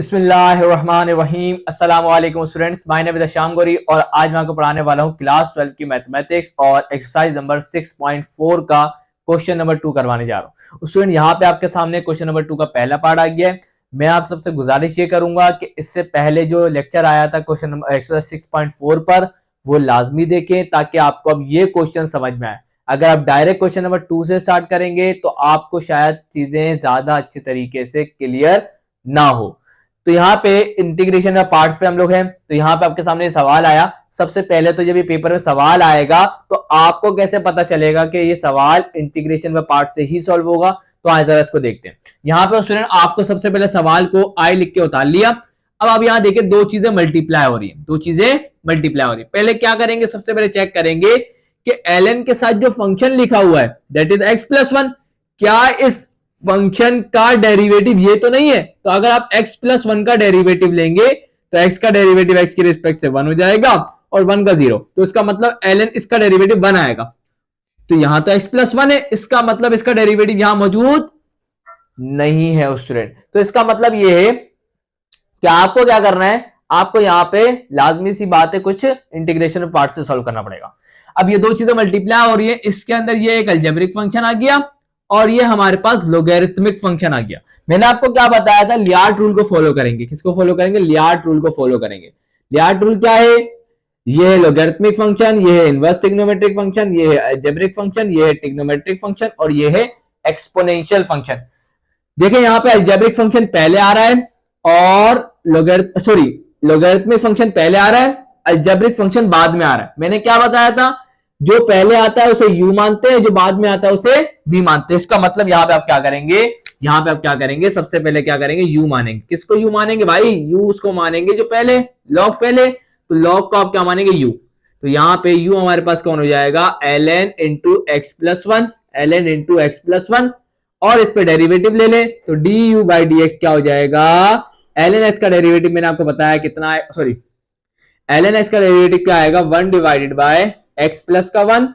बिस्मिल्लाहिर्रहमानिर्रहीम। अस्सलाम वालेकुम स्टूडेंट्स, माय नेम इज शाम गोरी और आज मैं आपको पढ़ाने वाला हूँ क्लास 12 की मैथमेटिक्स और एक्सरसाइज नंबर 6.4 का क्वेश्चन नंबर 2 करवाने जा रहा हूँ। स्टूडेंट यहाँ पे आपके सामने क्वेश्चन नंबर 2 का पहला पार्ट आ गया है। मैं आप सबसे गुजारिश ये करूंगा कि इससे पहले जो लेक्चर आया था क्वेश्चन नंबर एक्सरसाइज 6.4 पर वो लाजमी देखें ताकि आपको अब ये क्वेश्चन समझ में आए। अगर आप डायरेक्ट क्वेश्चन नंबर 2 से स्टार्ट करेंगे तो आपको शायद चीजें ज्यादा अच्छी तरीके से क्लियर ना हो। तो यहाँ पे इंटीग्रेशन का पार्ट्स पे हम लोग हैं। तो यहाँ पे आपके सामने सवाल आया। सबसे पहले तो जब ये पेपर में सवाल आएगा तो आपको कैसे पता चलेगा कि ये सवाल इंटीग्रेशन में पार्ट से ही सॉल्व होगा। तो आइए जरा इसको देखते हैं। यहाँ पे स्टूडेंट आपको सबसे पहले सवाल को आई लिख के उतार लिया। अब आप यहाँ देखिए दो चीजें मल्टीप्लाई हो रही है, दो चीजें मल्टीप्लाई हो रही है। पहले क्या करेंगे, सबसे पहले चेक करेंगे कि ln के साथ जो फंक्शन लिखा हुआ है दैट इज x+1, क्या इस फंक्शन का डेरिवेटिव ये तो नहीं है। तो अगर आप x+1 का डेरिवेटिव लेंगे तो x का डेरिवेटिव x के रिस्पेक्ट से 1 हो जाएगा और 1 का 0, तो इसका मतलब ln इसका डेरिवेटिव 1 आएगा। तो यहां तो x+1 है, इसका मतलब इसका डेरिवेटिव यहां मौजूद नहीं है स्टूडेंट। तो इसका मतलब ये है कि आपको क्या करना है, आपको यहां पे लाजमी सी बात है कुछ इंटीग्रेशन पार्ट से सॉल्व करना पड़ेगा। अब ये दो चीजें मल्टीप्लाई हो रही है, इसके अंदर ये एक अलजेब्रिक फंक्शन आ गया और ये हमारे पास लोगैरिथमिक फंक्शन आ गया। मैंने आपको क्या बताया था, लियार्ड रूल को फॉलो करेंगे। किसको फॉलो करेंगे? लियार्ड रूल को फॉलो करेंगे। लियार्ड रूल क्या है? ये है लोगैरिथमिक फंक्शन, ये है इनवर्स ट्रिग्नोमेट्रिक फंक्शन, ये है अलजेब्रिक फंक्शन, ये है ट्रिग्नोमेट्रिक फंक्शन और ये है एक्सपोनेंशियल फंक्शन। देखिए यहाँ पे अलजेब्रिक फंक्शन पहले आ रहा है और लोगैरिथमिक फंक्शन पहले आ रहा है, अलजेब्रिक फंक्शन बाद में आ रहा है। मैंने क्या बताया था, जो पहले आता है उसे u मानते हैं, जो बाद में आता है उसे v मानते हैं। इसका मतलब यहाँ पे आप क्या करेंगे, यहाँ पे आप क्या करेंगे, सबसे पहले क्या करेंगे, u मानेंगे। किसको u मानेंगे भाई? u उसको मानेंगे जो पहले log पहले, तो log को आप क्या मानेंगे, u। तो यहाँ पे u हमारे पास कौन हो जाएगा, ln into x+1, ln into x+1 और इस पे डेरिवेटिव ले ले तो du बाई dx क्या हो जाएगा, ln x का डेरिवेटिव मैंने आपको बताया कितना है, सॉरी ln x का डेरिवेटिव क्या आएगा, 1 डिवाइडेड बाय x प्लस का 1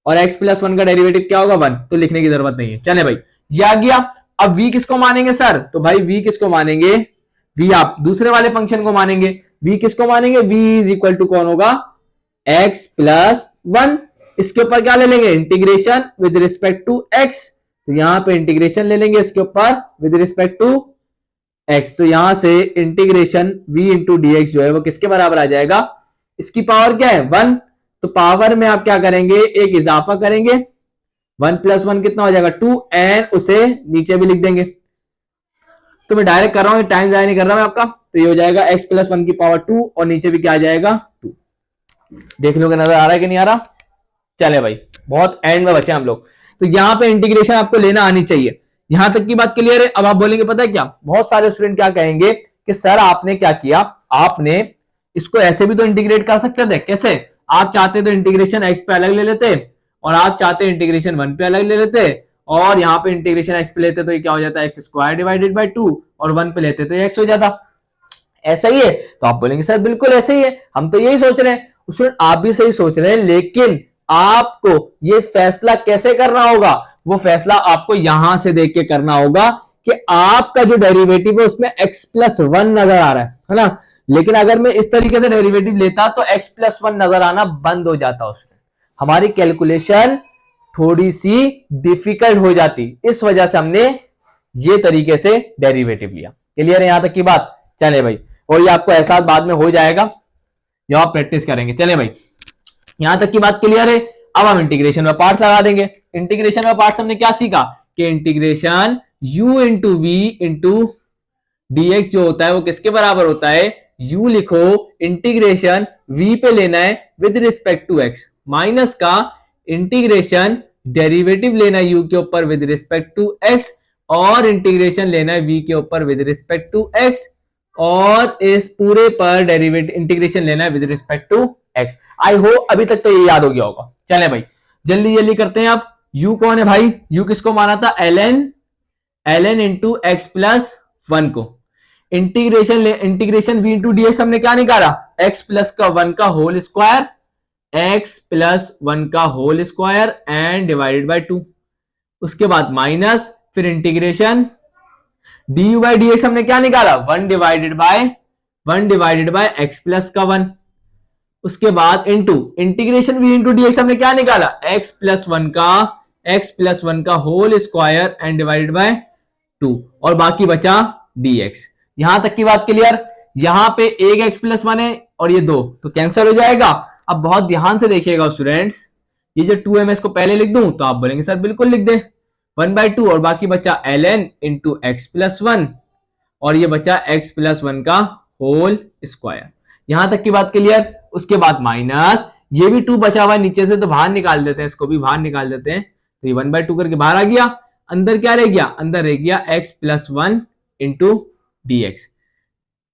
और x+1 का डेरिवेटिव क्या होगा, 1। तो लिखने की जरूरत नहीं है। चले भाई ये आ गया। अब v किसको मानेंगे सर, तो भाई v किसको मानेंगे, v आप दूसरे वाले फंक्शन को मानेंगे। v किसको मानेंगे, v इज इक्वल टू कौन होगा, x+1। इसके ऊपर क्या ले लेंगे, integration with respect to x। तो यहां पे इंटीग्रेशन ले लेंगे इसके ऊपर विद रिस्पेक्ट टू x। तो यहां से इंटीग्रेशन v इंटू dx जो है वो किसके बराबर आ जाएगा, इसकी पावर क्या है, 1। तो पावर में आप क्या करेंगे, एक इजाफा करेंगे, 1 + 1 कितना हो जाएगा, 2 एंड उसे नीचे भी लिख देंगे। तो मैं डायरेक्ट कर रहा हूं, टाइम जाया नहीं कर रहा मैं आपका। तो ये हो जाएगा x+1 की पावर 2 और नीचे भी क्या आ जाएगा, 2। देख लोगे नजर आ रहा है कि नहीं आ रहा। चले भाई बहुत एंड में बचे हम लोग। तो यहां पे इंटीग्रेशन आपको लेना आनी चाहिए। यहां तक की बात क्लियर है। अब आप बोलेंगे पता है क्या, बहुत सारे स्टूडेंट क्या कहेंगे कि सर आपने क्या किया, आपने इसको ऐसे भी तो इंटीग्रेट कर सकते थे। कैसे, आप चाहते तो इंटीग्रेशन x पे अलग ले लेते और आप चाहते इंटीग्रेशन 1 पे अलग ले लेते और यहाँ पे इंटीग्रेशन x पे लेते तो ये क्या हो जाता है, x² डिवाइडेड बाय 2 और 1 पे लेते तो ये x हो जाता। ऐसा ही है। तो आप बोलेंगे सर बिल्कुल ऐसे ही है, हम तो यही सोच रहे हैं। स्टूडेंट आप भी सही सोच रहे हैं, लेकिन आपको ये फैसला कैसे करना होगा, वो फैसला आपको यहां से देख के करना होगा कि आपका जो डेरिवेटिव है उसमें x+1 नजर आ रहा है ना। लेकिन अगर मैं इस तरीके से डेरिवेटिव लेता तो x+1 नजर आना बंद हो जाता, उसमें हमारी कैलकुलेशन थोड़ी सी डिफिकल्ट हो जाती। इस वजह से हमने ये तरीके से डेरिवेटिव लिया। क्लियर है यहां तक की बात। चले भाई, और ये आपको एहसास बाद में हो जाएगा जब आप प्रैक्टिस करेंगे। चले भाई यहां तक की बात क्लियर है। अब हम इंटीग्रेशन में पार्ट्स लगा देंगे। इंटीग्रेशन में पार्ट्स हमने क्या सीखा कि integration u into v into dx जो होता है वो किसके बराबर होता है, u लिखो, इंटीग्रेशन v पे लेना है with respect to x, minus का इंटीग्रेशन डेरिवेटिव लेना है u के ऊपर विद रिस्पेक्ट टू x और इंटीग्रेशन लेना है v के ऊपर विद रिस्पेक्ट टू x और इस पूरे पर डेरिवेटिव इंटीग्रेशन लेना है with respect to x। I hope अभी तक तो ये याद हो गया होगा। चलें भाई जल्दी जल्दी करते हैं। आप u कौन है भाई, u किसको माना था, ln इंटू x+1 को। इंटीग्रेशन v इंटू dx हमने क्या निकाला, x+1 का होल स्क्वायर, x+1 का whole square and divided by 2। उसके बाद माइनस, फिर integration d u by d x हमने क्या निकाला, 1 डिवाइडेड बाय एक्स प्लस का 1। उसके बाद into integration v into D x हमने क्या निकाला, एक्स प्लस वन का whole square and divided by 2, और बाकी बचा डी एक्स। यहां तक की बात क्लियर। यहां पे एक एक्स प्लस 1 है और ये 2 तो कैंसिल हो जाएगा। अब बहुत ध्यान से देखिएगा स्टूडेंट्स, ये जो 2m इसको पहले लिख दूं तो आप बोलेंगे सर बिल्कुल लिख दे, 1/2 और बाकी बचा ln इंटू एक्स प्लस 1 और ये बचा एक्स प्लस 1 का होल स्क्वायर। यहां तक की बात क्लियर। उसके बाद माइनस ये भी 2 बचा हुआ है नीचे से तो बाहर निकाल देते हैं, इसको भी बाहर निकाल देते हैं, तो ये 1/2 करके बाहर आ गया। अंदर क्या रह गया, अंदर रह गया x plus 1 into D x.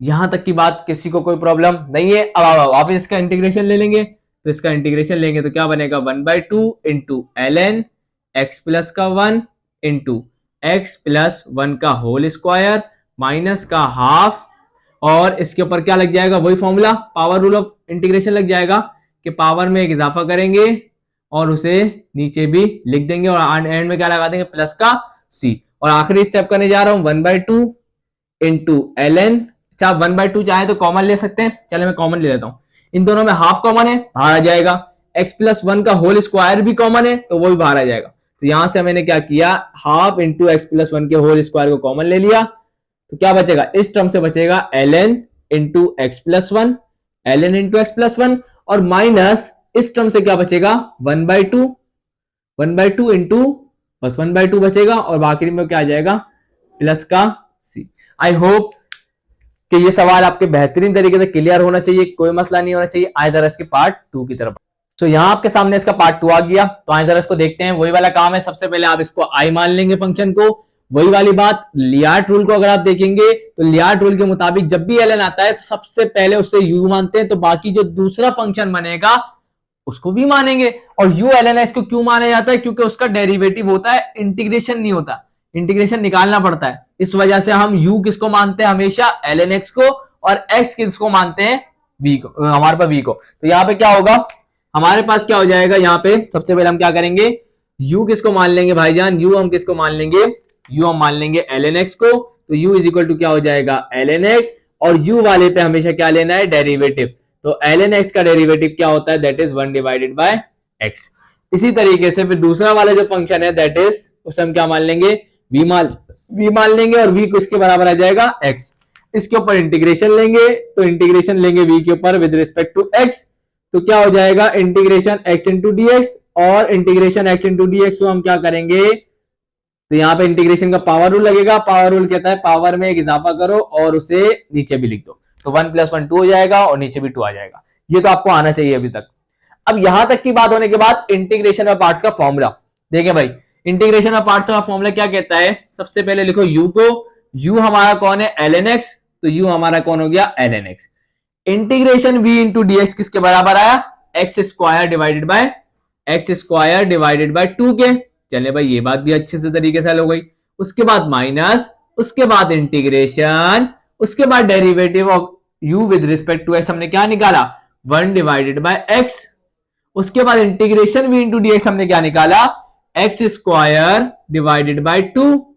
यहां तक की बात किसी को कोई प्रॉब्लम नहीं है। अब वापस इसका इंटीग्रेशन ले लेंगे, तो इसका इंटीग्रेशन लेंगे तो क्या बनेगा, 1/2 इंटू ln एक्स प्लस का 1 इंटू एक्स प्लस 1 का होल स्क्वायर माइनस का हाफ, और इसके ऊपर क्या लग जाएगा, वही formula power rule of integration लग जाएगा कि पावर में एक इजाफा करेंगे और उसे नीचे भी लिख देंगे और एंड में क्या लगा देंगे, प्लस का c। और आखिरी स्टेप करने जा रहा हूं 1/2 इंटू ln, चाहे 1/2 चाहे तो कॉमन ले सकते हैं, चले मैं कॉमन ले लेता हूं। इन दोनों में हाफ कॉमन है, बाहर आ जाएगा। एक्स प्लस 1 का होल स्क्वायर भी कॉमन है तो वो भी बाहर आ जाएगा। तो यहां से मैंने क्या किया, हाफ इंटू एक्स प्लस 1 के होल स्क्वायर को कॉमन ले लिया, तो क्या बचेगा, इस टर्म से बचेगा ln into x plus 1, ln into x plus 1, और माइनस इस टर्म से क्या बचेगा, 1/2 इंटू बस 1/2 बचेगा और बाकी में क्या आ जाएगा, प्लस का c। आई होप कि ये सवाल आपके बेहतरीन तरीके से क्लियर होना चाहिए, कोई मसला नहीं होना चाहिए। आए जरा इसके पार्ट 2 की तरफ। तो यहां आपके सामने इसका पार्ट 2 आ गया, तो आए जरा इसको देखते हैं। वही वाला काम है, सबसे पहले आप इसको आई मान लेंगे फंक्शन को। वही वाली बात, लियार्ट रूल को अगर आप देखेंगे तो लियार्ट रूल के मुताबिक जब भी ln आता है तो सबसे पहले उससे u मानते हैं, तो बाकी जो दूसरा फंक्शन बनेगा उसको भी मानेंगे। और u ln x को क्यों माना जाता है, क्योंकि उसका डेरिवेटिव होता है, इंटीग्रेशन नहीं होता, इंटीग्रेशन निकालना पड़ता है। इस वजह से हम u किसको मानते हैं हमेशा, ln x को, और x किसको मानते हैं, v को, हमारे पास v को। तो यहाँ पे क्या होगा, हमारे पास क्या हो जाएगा, यहाँ पे सबसे पहले हम क्या करेंगे, u किसको मान लेंगे भाईजान, u हम किसको मान लेंगे, u हम मान लेंगे ln x को। तो u इज इक्वल टू क्या हो जाएगा, ln x, और u वाले पे हमेशा क्या लेना है, डेरिवेटिव। तो ln x का डेरिवेटिव क्या होता है, दैट इज 1/x। इसी तरीके से फिर दूसरा वाला जो फंक्शन है दैट इज, उसे हम क्या मान लेंगे, v मान लेंगे, और v को इसके बराबर आ जाएगा x। इसके ऊपर इंटीग्रेशन लेंगे, तो इंटीग्रेशन लेंगे v के ऊपर विद रिस्पेक्ट टू x, तो क्या हो जाएगा, integration x into D X, और integration x into D X को हम क्या करेंगे, तो यहाँ पे इंटीग्रेशन का पावर रूल लगेगा। पावर रूल कहता है पावर में एक इजाफा करो और उसे नीचे भी लिख दो, तो 1 + 1 2 हो जाएगा और नीचे भी 2 आ जाएगा। ये तो आपको आना चाहिए अभी तक। अब यहां तक की बात होने के बाद इंटीग्रेशन ऑफ पार्ट्स का फॉर्मूला देखें भाई। इंटीग्रेशन ऑफ पार्ट्स का फॉर्मूला क्या कहता है, सबसे पहले लिखो u को, u हमारा कौन है, ln x, तो u हमारा कौन हो गया, ln x। Integration v into D x किसके बराबर आया, एक्स स्क्वायर डिवाइडेड बाय 2 के। चले भाई ये बात भी अच्छे से तरीके से हल हो गई। उसके बाद माइनस, उसके बाद इंटीग्रेशन, उसके बाद derivative of u with respect to x हमने क्या निकाला, 1/x। उसके बाद integration v into D x हमने क्या निकाला, x square divided by 2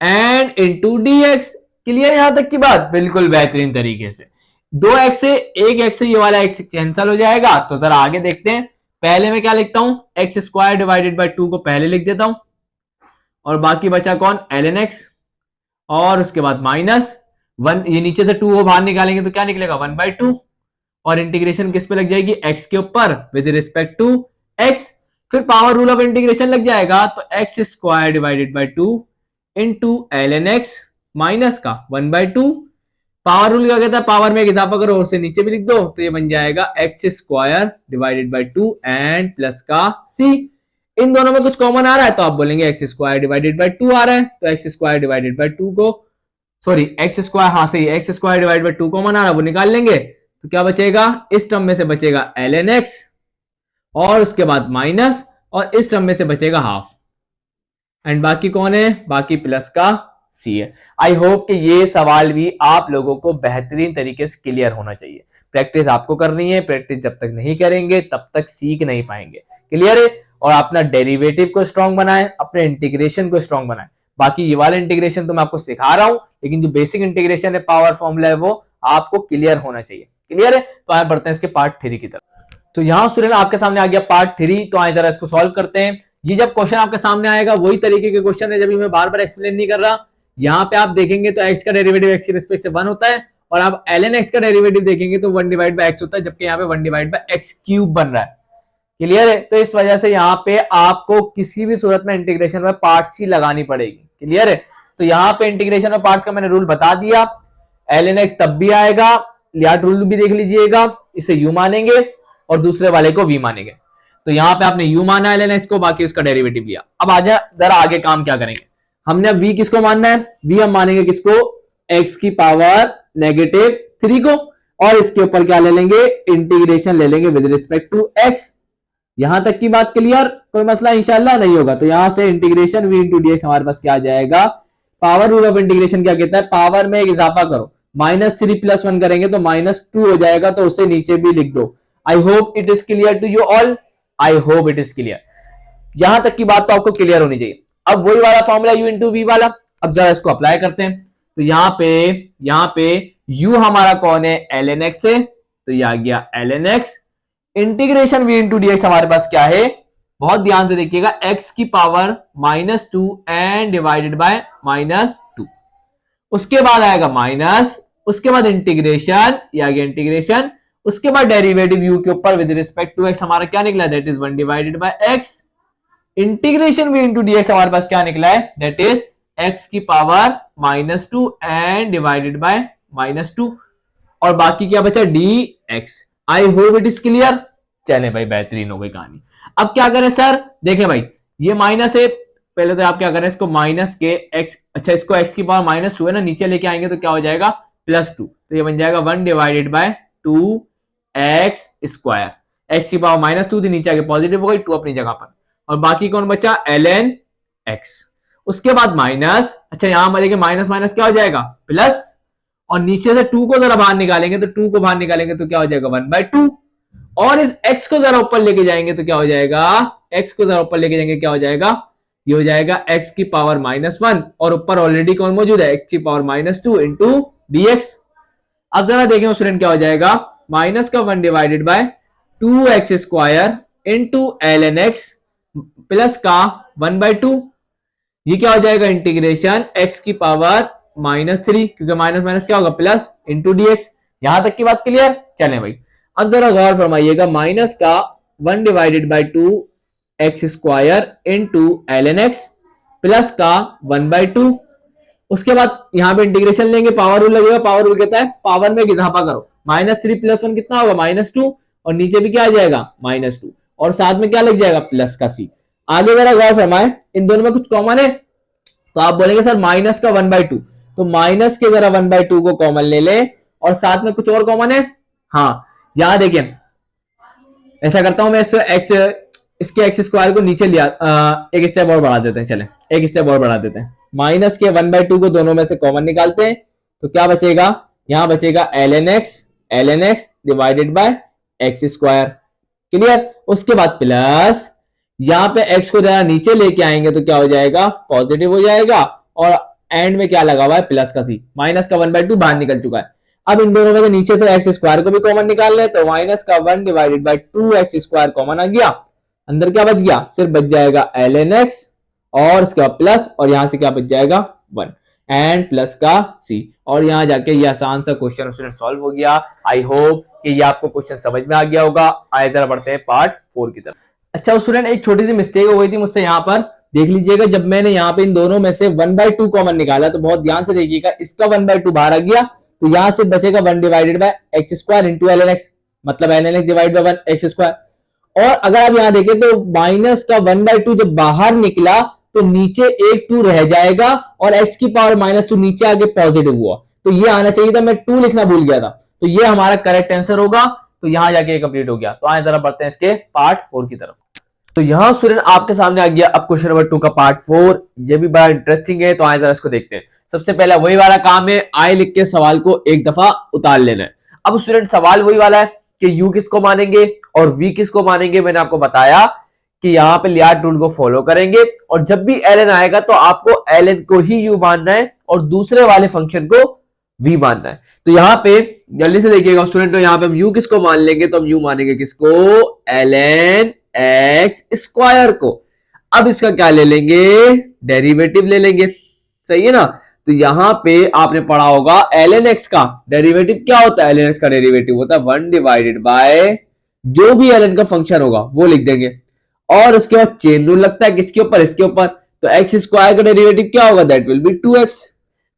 and into D x. Clear यहां तक की बात, बिल्कुल बेहतरीन तरीके से। 2x से 1x से ये वाला x कैंसिल हो जाएगा। तो जरा आगे देखते हैं। पहले मैं क्या लिखता हूं, एक्स स्क्वायर डिवाइडेड बाय 2 को पहले लिख देता हूं, और बाकी बचा कौन, ln x, और उसके बाद माइनस 1, ये नीचे से 2 को बाहर निकालेंगे तो क्या निकलेगा, 1/2, और इंटीग्रेशन किस पे लग जाएगी, x के ऊपर विद रिस्पेक्ट टू x। फिर पावर रूल ऑफ इंटीग्रेशन लग जाएगा, तो x square divided by 2 into ln x minus का 1/2। पावर रूल क्या कहता है, पावर में एक इजाफा करो और उसे नीचे भी लिख दो, तो ये बन जाएगा x square divided by 2 and plus का c। इन दोनों में कुछ कॉमन आ रहा है तो आप बोलेंगे एक्स स्क्वायर डिवाइडेड बाय 2 आ रहा है, तो एक्स स्क्वायर डिवाइडेड बाय 2 को, सॉरी एक्स स्क्वायर, हाँ सही, X square divided by 2 common आ रहा है, वो निकाल लेंगे। तो क्या बचेगा, इस टर्म में से बचेगा ln x, और उसके बाद माइनस, और इस टर्म में से बचेगा हाफ, एंड बाकी कौन है, बाकी प्लस का c है। आई होप कि ये सवाल भी आप लोगों को बेहतरीन तरीके से क्लियर होना चाहिए। प्रैक्टिस आपको करनी है, प्रैक्टिस जब तक नहीं करेंगे तब तक सीख नहीं पाएंगे। क्लियर है, और अपना डेरिवेटिव को स्ट्रॉन्ग बनाएं, अपने इंटीग्रेशन को स्ट्रॉन्ग बनाएं। बाकी ये वाला इंटीग्रेशन तो मैं आपको सिखा रहा हूं, लेकिन जो बेसिक इंटीग्रेशन है, पावर फॉर्मूला है, वो आपको क्लियर होना चाहिए। क्लियर है? तो आए बढ़ते हैं इसके पार्ट 3 की तरफ। तो यहां स्टूडेंट आपके सामने आ गया पार्ट 3। तो आए जरा इसको सॉल्व करते हैं। ये जब क्वेश्चन आपके सामने आएगा वही तरीके के क्वेश्चन है, जब मैं बार बार एक्सप्लेन नहीं कर रहा। यहाँ पे आप देखेंगे तो x का डेरिवेटिव x की रिस्पेक्ट से 1 होता है, और आप ln x का डेरिवेटिव देखेंगे तो 1 डिवाइड बाय x होता है, जबकि यहाँ पे 1 डिवाइड बाय x क्यूब बन रहा है। क्लियर है? तो इस वजह से यहाँ पे आपको किसी भी सूरत में इंटीग्रेशन में पार्ट्स ही लगानी पड़ेगी। क्लियर है? तो यहाँ पे इंटीग्रेशन में पार्ट्स का मैंने रूल बता दिया। ln x तब भी आएगा, लिहाज रूल भी देख लीजिएगा, इसे u मानेंगे और दूसरे वाले को v मानेंगे। तो यहाँ पे आपने u माना ln x को, बाकी उसका डेरिवेटिव लिया। अब आजा जरा आगे काम क्या करेंगे। हमने अब v किसको मानना है? v हम मानेंगे किसको? x की पावर -3 को, और इसके ऊपर क्या ले लेंगे? इंटीग्रेशन ले लेंगे विद रिस्पेक्ट टू x। यहां तक की बात क्लियर? कोई मसला इंशाल्लाह नहीं होगा। तो यहां से इंटीग्रेशन v इंटू dx हमारे पास क्या आ जाएगा? पावर रूल ऑफ इंटीग्रेशन क्या कहता है? पावर में एक इजाफा करो, -3 + 1 करेंगे तो -2 हो जाएगा, तो उसे नीचे भी लिख दो। I hope it is clear to you all. I hope it is clear. यहां तक की बात तो आपको क्लियर होनी चाहिए। अब वही वाला फॉर्मूला u इंटू वी वाला, अब जरा इसको अप्लाई करते हैं। तो यहाँ पे u हमारा कौन है? ln x है, तो ये आ गया ln x। Integration v into dx हमारे पास क्या है? बहुत ध्यान से देखिएगा, x की पावर -2 एंड डिवाइडेड बाय -2। उसके बाद आएगा माइनस, उसके बाद इंटीग्रेशन, ये आ गया इंटीग्रेशन, उसके बाद डेरिवेटिव u के ऊपर विद रिस्पेक्ट टू x हमारा क्या निकला? That is 1 divided by x। Integration v into dx हमारे पास क्या निकला है? दैट इज x की पावर -2 एंड डिवाइडेड बाय -2, और बाकी क्या बचा? dx। I hope it is clear. चले भाई, बेहतरीन हो गई कहानी। अब क्या करें सर? देखें भाई, ये माइनस है, पहले तो आप क्या करें, इसको माइनस के x, अच्छा इसको x की पावर -2 है ना, नीचे लेके आएंगे तो क्या हो जाएगा? +2। तो ये बन जाएगा 1 divided by 2x square. x की पावर -2 थी, नीचे आके पॉजिटिव हो गई, 2 अपनी जगह पर, और बाकी कौन बचा? ln x। उसके बाद माइनस, अच्छा यहां पर देखिए माइनस माइनस क्या हो जाएगा? प्लस, और नीचे से 2 को जरा बाहर निकालेंगे तो 2 को बाहर निकालेंगे तो क्या हो जाएगा? 1/2, और इस x को जरा ऊपर लेके जाएंगे तो क्या हो जाएगा? x को जरा ऊपर लेके जाएंगे क्या हो जाएगा? ये हो जाएगा x की पावर -1, और ऊपर ऑलरेडी कौन मौजूद है? x की पावर -2 इंटू dx। अब जरा देखें स्टूडेंट क्या हो जाएगा? माइनस का 1 divided by 2x square into ln x plus का 1/2। ये क्या हो जाएगा? इंटीग्रेशन x की पावर -3, क्योंकि माइनस माइनस क्या होगा? Plus, into dx। यहां तक की बात क्लियर? चलें भाई, अब जरा गौर फरमाइएगा, माइनस का 1 divided by 2x square into ln x plus का 1/2। उसके बाद यहां पे इंटीग्रेशन लेंगे, पावर रूल लगेगा। पावर रूल कहता है पावर में इजाफा करो, -3 + 1 कितना होगा? -2, और नीचे भी क्या आ जाएगा? -2, और साथ में क्या लग जाएगा? प्लस का c। आगे जरा गौर फरमाए, इन दोनों में कुछ कॉमन है, तो आप बोलेंगे सर माइनस का 1/2, तो माइनस के जरा 1/2 को कॉमन ले ले, और साथ में कुछ और कॉमन है। हाँ, यहां देखिए, ऐसा करता हूं मैं, इसके एक्स स्क्वायर को नीचे लिया, एक स्टेप और बढ़ा देते हैं। चले एक स्टेप और बढ़ा देते हैं, माइनस के 1/2 को दोनों में से कॉमन निकालते हैं, तो क्या बचेगा? यहां बचेगा ln x divided by x square. Clear? उसके बाद प्लस, यहां पे x को जरा नीचे लेके आएंगे तो क्या हो जाएगा? पॉजिटिव हो जाएगा, और एंड में क्या लगा हुआ है? प्लस का c। माइनस का 1/2 बाहर निकल चुका है। अब इन दोनों में से नीचे से एक्स स्क्वायर को भी कॉमन निकाल ले, तो माइनस का 1 divided by 2x square common आ गया। अंदर क्या बच गया? सिर्फ बच जाएगा ln x, और इसके बाद प्लस, और यहां से क्या बच जाएगा? 1 एंड प्लस का c। और यहां जाके ये आसान सा क्वेश्चन स्टूडेंट सॉल्व हो गया। आई होप कि ये आपको क्वेश्चन समझ में आ गया होगा। आइए जरा बढ़ते हैं पार्ट 4 की तरफ। अच्छा स्टूडेंट, एक छोटी सी मिस्टेक हो गई थी मुझसे यहाँ पर, देख लीजिएगा, जब मैंने यहाँ पे इन दोनों में से 1/2 कॉमन निकाला, तो बहुत ध्यान से देखिएगा, इसका 1/2 बाहर आ गया, तो यहां से बचेगा 1 divided bye x square into ln x, मतलब ln x divide by 1 x square. और अगर आप यहां देखें तो माइनस का 1/2 जब बाहर निकला तो नीचे एक 2 रह जाएगा, और x की पावर -2 नीचे आके पॉजिटिव हुआ, तो ये आना चाहिए था, मैं 2 लिखना भूल गया था, तो ये हमारा करेक्ट आंसर होगा। तो यहां जाके कंप्लीट हो गया। तो आए जरा बढ़ते हैं इसके पार्ट 4 की तरफ। तो यहां स्टूडेंट आपके सामने आ गया अब क्वेश्चन नंबर 2 का पार्ट 4। ये भी बड़ा इंटरेस्टिंग है, तो आए जरा इसको देखते हैं। सबसे पहला वही वाला काम है, आई लिख के सवाल को एक दफा उतार लेना है। अब स्टूडेंट सवाल वही वाला है कि u किसको मानेंगे और v किसको मानेंगे। मैंने आपको बताया कि यहाँ पे लियार्ड रूल को फॉलो करेंगे और जब भी ln आएगा तो आपको ln को ही u मानना है और दूसरे वाले फंक्शन को v मानना है। तो यहाँ पे जल्दी से देखिएगा स्टूडेंट, तो यहाँ पे हम u किसको मान लेंगे, तो हम u मानेंगे किसको, ln x स्क्वायर को। अब इसका क्या ले लेंगे, डेरिवेटिव ले लेंगे, सही है ना। तो यहाँ पे आपने पढ़ा होगा ln x का डेरिवेटिव क्या होता है, ln x का डेरिवेटिव होता है 1 डिवाइडेड बाय जो भी ln का फंक्शन होगा वो लिख देंगे और उसके बाद चेन रूल लगता है किसके ऊपर, इसके ऊपर। तो एक्स स्क्वायर का डेरिवेटिव क्या होगा, दैट विल बी 2x।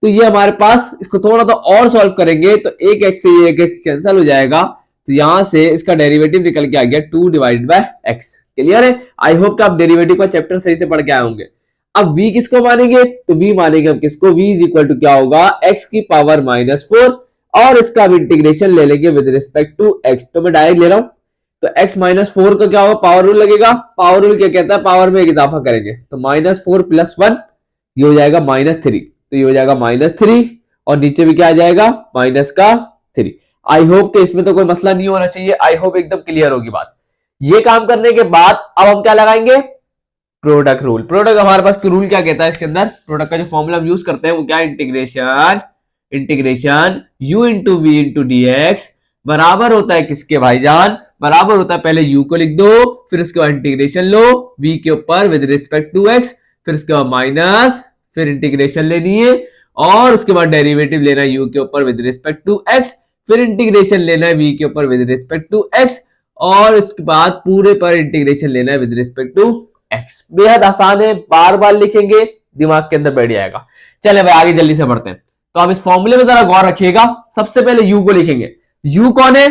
तो ये हमारे पास, इसको थोड़ा सा और सॉल्व करेंगे तो एक एक्स से ये एक एक्स कैंसिल हो जाएगा, तो यहां से इसका डेरिवेटिव निकल के आ गया 2 डिवाइडेड बाय एक्स। क्लियर है, आई होप कि आप डेरिवेटिव का चैप्टर सही से पढ़ के आए होंगे। अब v किसको मानेंगे, तो v मानेंगे हम किसको, v इज इक्वल टू क्या होगा, x की पावर -4 और इसका अब इंटीग्रेशन ले लेंगे विद रिस्पेक्ट टू x। तो मैं डायरेक्ट ले रहा हूं, तो x -4 का क्या होगा, पावर रूल लगेगा। पावर रूल क्या कहता है, पावर में एक इजाफा करेंगे, तो -4 + 1 ये हो जाएगा -3, तो ये हो जाएगा -3 और नीचे भी क्या आ जाएगा, -3। आई होप कि इसमें तो कोई मसला नहीं होना चाहिए, आई होप एकदम क्लियर होगी बात। ये काम करने के बाद अब हम क्या लगाएंगे, प्रोडक्ट रूल। प्रोडक्ट हमारे पास रूल क्या कहता है, इसके अंदर प्रोडक्ट का जो फॉर्मूला हम यूज करते हैं वो क्या है, integration u into v into D x बराबर होता है किसके भाईजान, बराबर होता है, पहले u को लिख दो, फिर उसके बाद इंटीग्रेशन लो v के ऊपर विद रिस्पेक्ट टू x, फिर उसके बाद माइनस, फिर इंटीग्रेशन लेनी है और उसके बाद डेरिवेटिव लेना है u के ऊपर विद रिस्पेक्ट टू x, फिर इंटीग्रेशन लेना है v के ऊपर विद रिस्पेक्ट टू x और उसके बाद पूरे पर इंटीग्रेशन लेना है विद रिस्पेक्ट टू x। बेहद आसान है, बार बार लिखेंगे दिमाग के अंदर बैठ जाएगा। चले भाई आगे जल्दी से बढ़ते हैं। तो आप इस फॉर्मूले में जरा गौर रखिएगा, सबसे पहले u को लिखेंगे, u कौन है,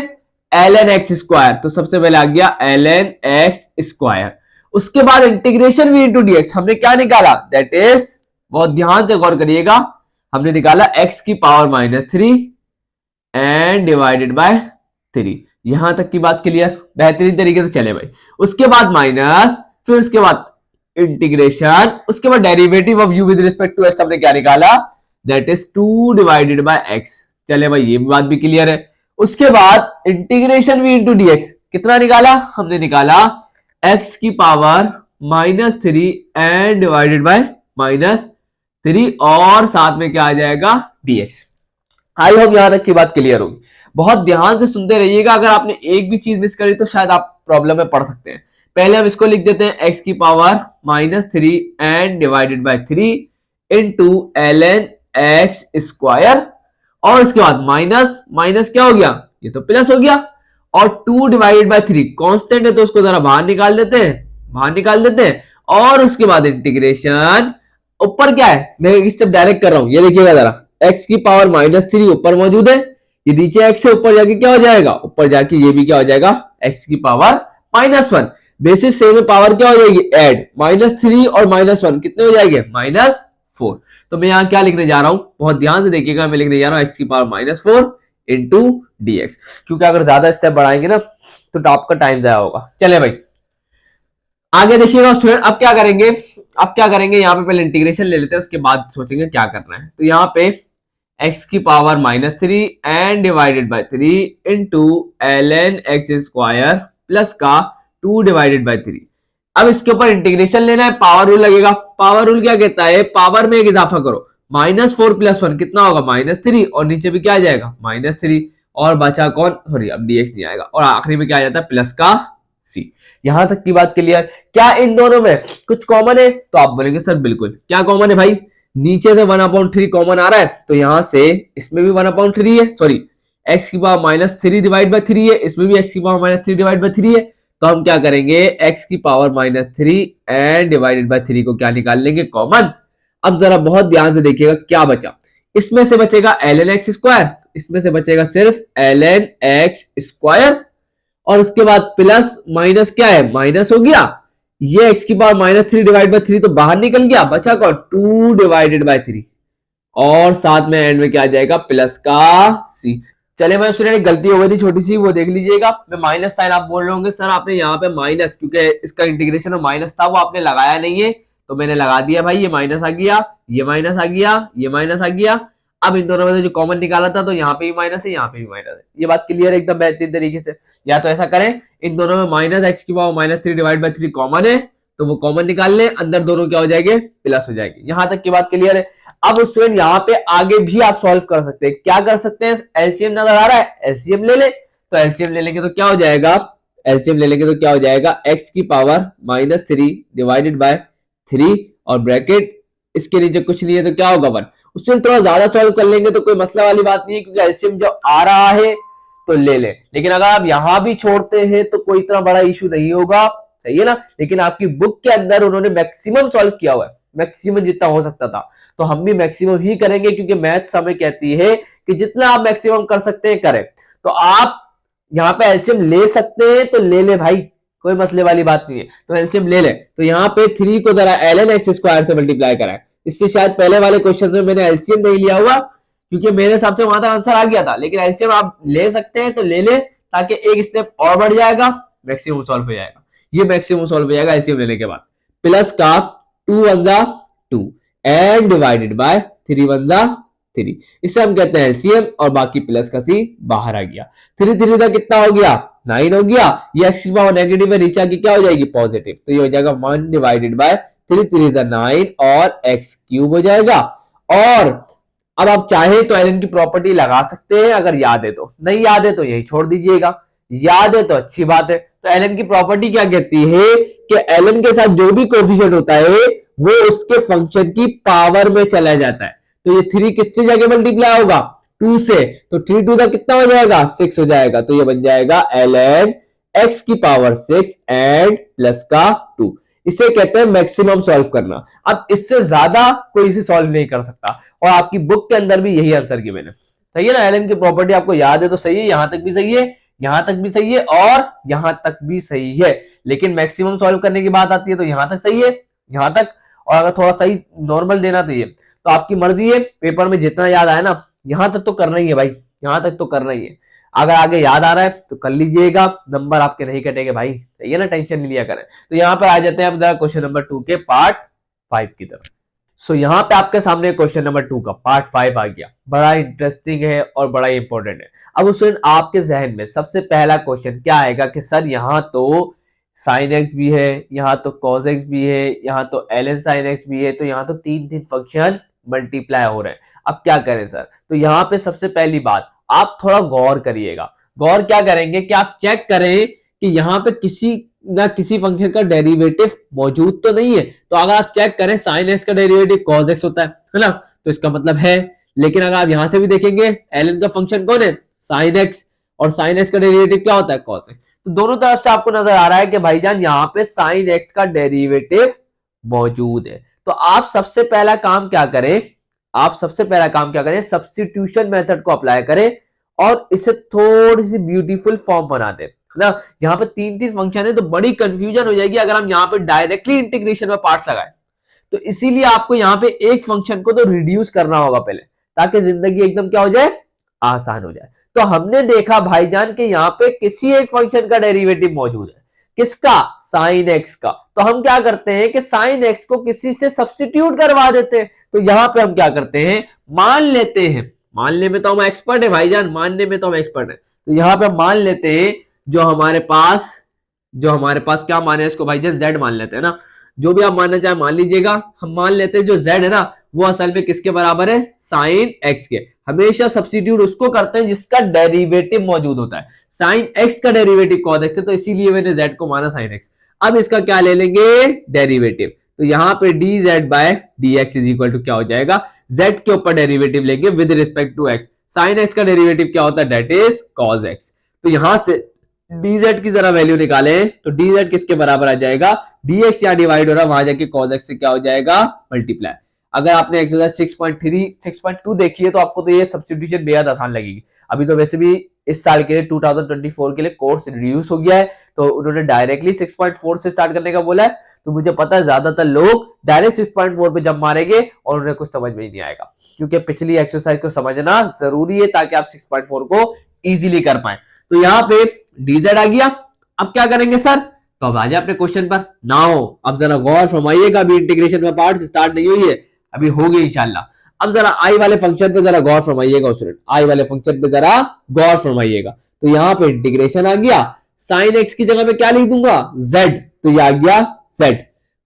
ln x स्क्वायर, तो सबसे पहले आ गया ln x स्क्वायर। उसके बाद इंटीग्रेशन v इंटू dx हमने क्या निकाला, दैट इज, बहुत ध्यान से गौर करिएगा, हमने निकाला x की पावर -3 एंड डिवाइडेड बाय 3। यहां तक की बात क्लियर, बेहतरीन तरीके से चले भाई। उसके बाद माइनस, फिर उसके बाद इंटीग्रेशन, उसके बाद derivative of u with respect to x हमने क्या निकाला, that is 2 divided by x। चले भाई ये बात भी क्लियर है। उसके बाद इंटीग्रेशन v इंटू dx कितना निकाला, हमने निकाला x की पावर -3 एंड डिवाइडेड बाय -3 और साथ में क्या आ जाएगा, dx। आई होप यहां तक की बात क्लियर होगी। बहुत ध्यान से सुनते रहिएगा, अगर आपने एक भी चीज मिस करी तो शायद आप प्रॉब्लम में पड़ सकते हैं। पहले हम इसको लिख देते हैं x की power -3 and divided bye 3 into ln x square और इसके बाद माइनस, माइनस क्या हो गया, ये तो प्लस हो गया और 2 डिवाइडेड बाय 3 कांस्टेंट है तो उसको जरा बाहर निकाल देते हैं, बाहर निकाल देते हैं और उसके बाद इंटीग्रेशन, ऊपर क्या है, मैं एक स्टेप डायरेक्ट कर रहा हूं, ये देखिएगा जरा, x की पावर -3 ऊपर मौजूद है, ये नीचे x से ऊपर जाके क्या हो जाएगा, ऊपर जाके ये भी क्या हो जाएगा, x की पावर -1। बेसिस सेम में पावर क्या हो जाएगी, ऐड, -3 और -1 कितने हो जाएंगे, -4। तो मैं यहां क्या लिखने जा रहा हूं, बहुत ध्यान से देखिएगा, मैं लिखने जा रहा हूं x की पावर -4 इंटू dx, क्योंकि अगर ज्यादा स्टेप बढ़ाएंगे ना तो आपका टाइम जाया होगा। चले भाई आगे देखिएगा स्टूडेंट, अब क्या करेंगे, अब क्या करेंगे, यहाँ पे पहले इंटीग्रेशन ले लेते हैं, उसके बाद सोचेंगे क्या करना है। तो यहाँ पे x की power -3 and divided bye 3 into ln x square plus का 2 डिवाइडेड बाय 3। अब इसके ऊपर इंटीग्रेशन लेना है, पावर रूल लगेगा। पावर रूल क्या कहता है, पावर में एक इजाफा करो, -4 + 1 कितना होगा, -3 और नीचे भी क्या आ जाएगा, -3 और बचा कौन, सॉरी अब dx नहीं आएगा और आखिरी में क्या आ जाता है, प्लस का c। यहां तक की बात क्लियर। क्या इन दोनों में कुछ कॉमन है, तो आप बोलेंगे सर बिल्कुल, क्या कॉमन है भाई, नीचे से 1/3 कॉमन आ रहा है, तो यहां से इसमें भी 1/3 है, सॉरी x की पावर -3 डिवाइड बाय 3 है, इसमें भी x की पावर -3 डिवाइड बाय 3 है। तो हम क्या करेंगे, x की पावर -3 एंड डिवाइडेड बाय 3 को क्या निकाल लेंगे, कॉमन। अब जरा बहुत ध्यान से देखिएगा क्या बचा, इसमें से बचेगा ln x स्क्वायर, इसमें से बचेगा सिर्फ ln x स्क्वायर और उसके बाद प्लस माइनस क्या है, माइनस हो गया, ये x की पावर -3 डिवाइड बाय 3 तो बाहर निकल गया, बचा कौन, 2 डिवाइडेड बाय 3 और साथ में एंड में क्या आ जाएगा, प्लस का c। चले भाई स्टूडेंट गलती हो गई थी छोटी सी, वो देख लीजिएगा। मैं माइनस साइन, आप बोल रहे होंगे सर आपने यहाँ पे माइनस, क्योंकि इसका इंटीग्रेशन में माइनस था वो आपने लगाया नहीं है, तो मैंने लगा दिया भाई, ये माइनस आ गया, ये माइनस आ गया, ये माइनस आ गया। अब इन दोनों में से जो कॉमन निकाला था तो यहाँ पे भी माइनस है, यहाँ पे भी माइनस है। ये बात क्लियर है एकदम बेहतरीन तरीके से। या तो ऐसा करें, इन दोनों में माइनस एक्स की power minus 3 divide by 3 common है, तो वो कॉमन निकाल लें, अंदर दोनों क्या हो जाएंगे, प्लस हो जाएंगे। यहां तक की बात क्लियर है। अब स्टूडेंट यहाँ पे आगे भी आप सॉल्व कर सकते हैं। क्या कर सकते हैं, एलसीएम नजर आ रहा है, एलसीएम ले ले। तो एलसीएम ले लेंगे तो क्या हो जाएगा, एलसीएम ले लेंगे तो क्या हो जाएगा, एक्स की पावर माइनस 3 डिवाइडेड बाय 3 और ब्रैकेट इसके नीचे कुछ नहीं है तो क्या होगा 1। उससे थोड़ा ज्यादा सॉल्व कर लेंगे तो कोई मसला वाली बात नहीं है, क्योंकि एलसीएम जब आ रहा है तो ले ले। लेकिन अगर आप यहां भी छोड़ते हैं तो कोई इतना बड़ा इशू नहीं होगा, सही है ना। लेकिन आपकी बुक के अंदर उन्होंने मैक्सिमम सॉल्व किया हुआ है, मैक्सिमम जितना हो सकता था, तो हम भी मैक्सिमम ही करेंगे, क्योंकि मैथ्स हमें कहती है कि जितना आप मैक्सिमम कर सकते हैं करें। तो आप यहाँ पे एलसीएम ले सकते हैं तो ले ले भाई, कोई मसले वाली बात नहीं है। तो एलसीएम ले ले। तो यहाँ पे 3 को जरा ln x स्क्वायर से मल्टीप्लाई कराएं। इससे शायद पहले वाले क्वेश्चन में मैंने एलसीएम नहीं लिया हुआ, क्योंकि मेरे हिसाब से वहां तक आंसर आ गया था। लेकिन एलसीएम आप ले सकते हैं तो ले ले, ताकि एक स्टेप और बढ़ जाएगा, मैक्सिमम सॉल्व हो जाएगा। ये मैक्सिमम सॉल्व हो जाएगा एलसीएम लेने के बाद। प्लस का 2 1 जा 2 एंड डिवाइडेड बाय 3 1 जा 3, इसे हम कहते हैं एलसीएम, और बाकी प्लस का सी बाहर आ गया। 3 3 का कितना हो गया, 9 हो गया। ये एक्स की पावर नेगेटिव है, नीचे आके क्या हो जाएगी, पॉजिटिव। तो ये हो जाएगा 1 डिवाइडेड बाय 3 3 9 और एक्स क्यूब हो जाएगा। और अब आप चाहे तो एलन की प्रॉपर्टी लगा सकते हैं, अगर याद है तो। नहीं याद है तो यही छोड़ दीजिएगा, याद है तो अच्छी बात है। तो एलन की प्रॉपर्टी क्या कहती है कि एलन के साथ जो भी कोफिशिएंट होता है वो उसके फंक्शन की पावर में चला जाता है। तो ये 3 किससे जाके मल्टीप्लाई होगा, 2 से। तो 3 2 का कितना हो जाएगा, 6 हो जाएगा। तो ये बन जाएगा ln x की पावर 6 एंड प्लस का 2। इसे कहते हैं मैक्सिमम सॉल्व करना। अब इससे ज्यादा कोई इसे सॉल्व नहीं कर सकता, और आपकी बुक के अंदर भी यही आंसर की मैंने, सही है ना। एलन की प्रॉपर्टी आपको याद है तो सही है, यहां तक भी सही है, यहां तक भी सही है, और यहां तक भी सही है। लेकिन मैक्सिमम सॉल्व करने की बात आती है तो यहां तक सही है, यहां तक। और अगर थोड़ा सही नॉर्मल देना तो ये, तो आपकी मर्जी है, पेपर में जितना याद आया ना, यहां तक तो करना ही है भाई, यहां तक तो करना ही है। अगर आगे याद आ रहा है तो कर लीजिएगा, नंबर आपके नहीं कटेंगे भाई, सही है ना, टेंशन नहीं लिया करें। तो यहाँ पर आ जाते हैं अब क्वेश्चन नंबर 2 के पार्ट 5 की तरफ। सो यहाँ पे आपके सामने क्वेश्चन नंबर 2 का पार्ट 5 आ गया। बड़ा इंटरेस्टिंग है और बड़ा इंपॉर्टेंट है। अब स्टूडेंट आपके जहन में सबसे पहला क्वेश्चन क्या आएगा कि सर यहाँ तो साइन एक्स भी है, यहाँ तो कॉस एक्स भी है, यहाँ तो ln साइन एक्स भी है, तो यहाँ तो 3 फंक्शन मल्टीप्लाई हो रहे हैं। अब क्या करें सर, तो यहाँ पे सबसे पहली बात आप थोड़ा गौर करिएगा। गौर क्या करेंगे कि आप चेक करें कि यहाँ पे किसी ना किसी फंक्शन का डेरिवेटिव मौजूद तो नहीं है। तो अगर आप चेक करें साइन एक्स का डेरिवेटिव कॉस एक्स होता है ना, तो इसका मतलब है। लेकिन अगर आप यहां से भी देखेंगे ln का फंक्शन कौन है, साइन एक्स, और साइन एक्स का डेरिवेटिव क्या होता है, कॉस एक्स। तो दोनों तरफ से आपको नजर आ रहा है कि भाईजान यहाँ पे साइन एक्स का डेरिवेटिव मौजूद है। तो आप सबसे पहला काम क्या करें, आप सबसे पहला काम क्या करें, सब्स्टिट्यूशन मेथड को अप्लाई करें और इसे थोड़ी सी ब्यूटीफुल फॉर्म बना दें, है ना। यहाँ पे 3 फंक्शन है तो बड़ी कंफ्यूजन हो जाएगी अगर हम यहाँ पे डायरेक्टली इंटीग्रेशन में पार्ट्स लगाए। तो इसीलिए आपको यहाँ पे एक फंक्शन को तो रिड्यूस करना होगा पहले, ताकि जिंदगी एकदम क्या हो जाए, आसान हो जाए। तो हमने देखा भाईजान कि यहाँ पे किसी एक फंक्शन का डेरिवेटिव मौजूद है, किसका, साइन एक्स का। तो हम क्या करते हैं कि साइन एक्स को किसी से सब्स्टिट्यूट करवा देते हैं। तो यहाँ पे हम क्या करते हैं, मान लेते हैं, मानने में तो हम एक्सपर्ट है भाईजान, मानने में तो हम एक्सपर्ट है। तो यहाँ पे मान लेते हैं जो हमारे पास क्या माने इसको भाईजान, z मान लेते हैं ना। जो भी आप मानना चाहे मान लीजिएगा। हम मान लेते हैं जो z है ना वो असल में किसके बराबर है, साइन x के। हमेशा सब्स्टिट्यूट उसको करते हैं जिसका डेरिवेटिव मौजूद होता है। साइन x का डेरिवेटिव कॉस x है, तो इसीलिए मैंने z को माना साइन x। अब इसका क्या ले लेंगे, डेरिवेटिव। तो यहाँ पे dz by dx is equal to क्या हो जाएगा, z के ऊपर डेरिवेटिव लेंगे with respect to x। Sine x का डेरिवेटिव क्या होता है, दैट इज कॉस x। तो यहां से dz की जरा वैल्यू निकालें तो dz किसके बराबर आ जाएगा, dx यहाँ डिवाइड हो रहा है, वहां जाके cos x से क्या हो जाएगा, मल्टीप्लाई। अगर आपने एक्सरसाइज 6.3 6.2 देखी है तो आपको तो ये सब्स्टिट्यूशन बेहद आसान लगेगी। अभी तो वैसे भी इस साल के लिए 2024 के लिए कोर्स रिड्यूस हो गया है, तो उन्होंने डायरेक्टली 6.4 से स्टार्ट करने का बोला है। तो मुझे पता है ज्यादातर लोग डायरेक्ट 6.4 पे जब मारेंगे और उन्हें कुछ समझ में ही नहीं आएगा, क्योंकि पिछली एक्सरसाइज को समझना जरूरी है ताकि आप 6.4 को इजीली कर पाए। तो यहाँ पे dz आ गया। अब क्या करेंगे सर, तो अब आ जाए अपने क्वेश्चन पर। नाउ अब जरा गौर फरमाइएगा, अभी इंटीग्रेशन में पार्ट्स स्टार्ट नहीं हुई है, अभी होगी इंशाल्लाह। अब जरा आई वाले फंक्शन पे जरा गौर फरमाइएगा स्टूडेंट, आई वाले फंक्शन पे जरा गौर फरमाइएगा। तो यहाँ पे इंटीग्रेशन आ गया, साइन एक्स की जगह पे क्या लिख दूंगा, z, तो ये आ गया z।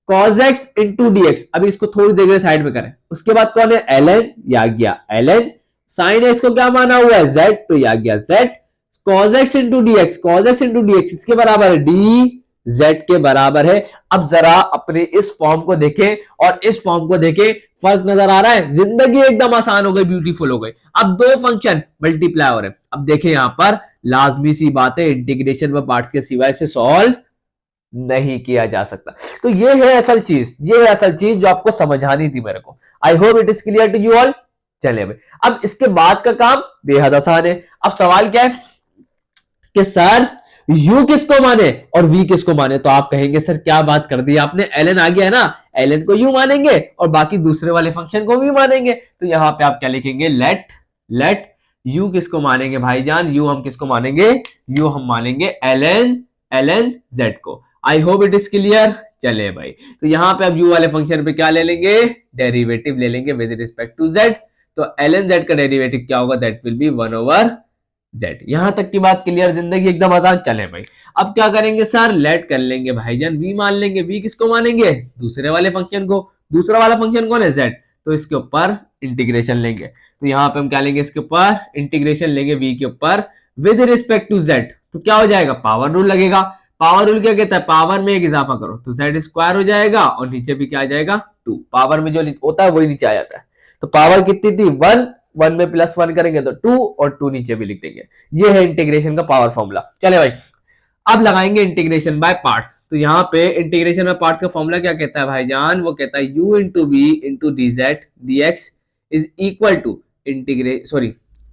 cos x into D x, अभी इसको थोड़ी देर के लिए साइड में करें। उसके बाद कौन है, ln, ये आ गया ln। साइन एक्स को क्या माना हुआ है, z, तो ये आ गया z। cos x into D x, cos x into D x इसके बराबर है डी z के बराबर है। अब जरा अपने इस फॉर्म को देखें और इस फॉर्म को देखें, फर्क नजर आ रहा है, जिंदगी एकदम आसान हो गई, ब्यूटीफुल हो गई। अब दो फंक्शन मल्टीप्लाई हो रहे हैं। अब देखें यहां पर लाजमी सी बात है, इंटीग्रेशन व पार्ट्स के सिवाय से सॉल्व नहीं किया जा सकता। तो ये है असल चीज, ये है असल चीज जो आपको समझानी थी मेरे को। I hope it is clear to you all. चलिए भाई, अब इसके बाद का काम बेहद आसान है। अब सवाल क्या है कि सर u किसको माने और v किसको माने। तो आप कहेंगे सर क्या बात कर दी आपने, ln आ गया है ना, ln को u मानेंगे और बाकी दूसरे वाले फंक्शन को v मानेंगे। तो यहां पे आप क्या लिखेंगे, लेट u किसको मानेंगे भाईजान, u हम किसको मानेंगे, u हम मानेंगे ln z को। I hope it is clear. चले भाई, तो यहां पे अब u वाले फंक्शन पे क्या ले लेंगे, डेरिवेटिव ले लेंगे विद रिस्पेक्ट टू z। तो ln z का डेरिवेटिव क्या होगा, दैट विल बी 1/z। यहां तक की बात क्लियर, जिंदगी एकदम आसान। चले भाई, अब क्या करेंगे सर, लेट कर लेंगे भाईजान, v मान लेंगे। v किसको मानेंगे, दूसरे वाले फंक्शन को। दूसरा वाला फंक्शन कौन है, z। तो इसके ऊपर इंटीग्रेशन लेंगे। तो यहां पे हम क्या लेंगे, इसके ऊपर इंटीग्रेशन लेंगे v के ऊपर विद रिस्पेक्ट टू z। तो क्या हो जाएगा, पावर रूल लगेगा। पावर रूल क्या कहता है, पावर में एक इजाफा करो तो z स्क्वायर हो जाएगा और नीचे भी क्या आ जाएगा 2। पावर में जो होता है वही नीचे आ जाता है। तो पावर कितनी थी 1, 1 में +1 करेंगे तो 2 और 2 नीचे भी लिख देंगे। ये है इंटीग्रेशन का पावर फॉर्मूला। चले भाई, अब लगाएंगे इंटीग्रेशन बाय पार्ट्स। तो यहाँ पे इंटीग्रेशन बाय पार्ट्स का फॉर्मूला क्या कहता है भाईजान, वो कहता है u into v into d z d x is equal to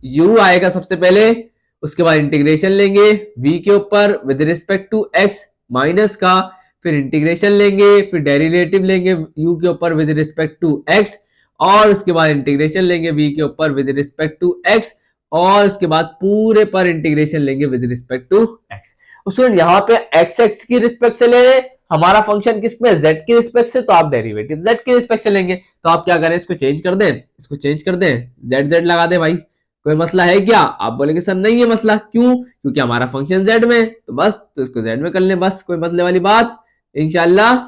u आएगा सबसे पहले, उसके बाद इंटीग्रेशन लेंगे v के ऊपर with respect to x minus का, फिर इंटीग्रेशन लेंगे, फिर डेरिवेटिव लेंगे u के ऊपर विद रिस्पेक्ट टू x, और उसके बाद इंटीग्रेशन लेंगे v के ऊपर विद रिस्पेक्ट टू x, और उसके बाद पूरे पर इंटीग्रेशन लेंगे with respect to x। Student यहाँ पे x की रिस्पेक्ट से ले, हमारा फंक्शन किस में, z की रिस्पेक्ट से, तो आप डेरिवेटिव z की रिस्पेक्ट से लेंगे। तो आप क्या करें, इसको चेंज कर दें, इसको चेंज कर दें, z लगा दें भाई। कोई मसला है क्या, आप बोलेंगे सर नहीं है मसला, क्यों, क्योंकि हमारा फंक्शन z में, तो बस तो इसको z में कर लें, बस कोई मसले वाली बात इंशाल्लाह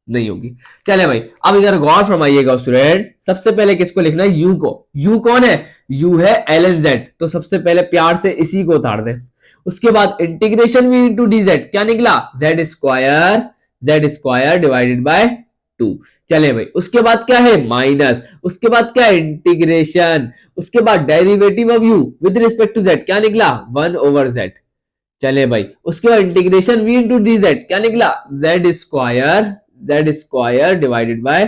नहीं होगी। चले भाई, अब इधर गौर फरमाइएगा स्टूडेंट, सबसे पहले किसको लिखना है, u को। u कौन है, u है ln z। तो सबसे पहले प्यार से इसी को उतार दें। उसके बाद integration v into d z क्या निकला, z स्क्वायर डिवाइडेड बाय 2। चले भाई, उसके बाद क्या है माइनस, उसके बाद क्या है इंटीग्रेशन, उसके बाद derivative of u with respect to z क्या निकला 1/z। चले भाई, उसके बाद integration v into d z क्या निकला z स्क्वायर डिवाइडेड बाय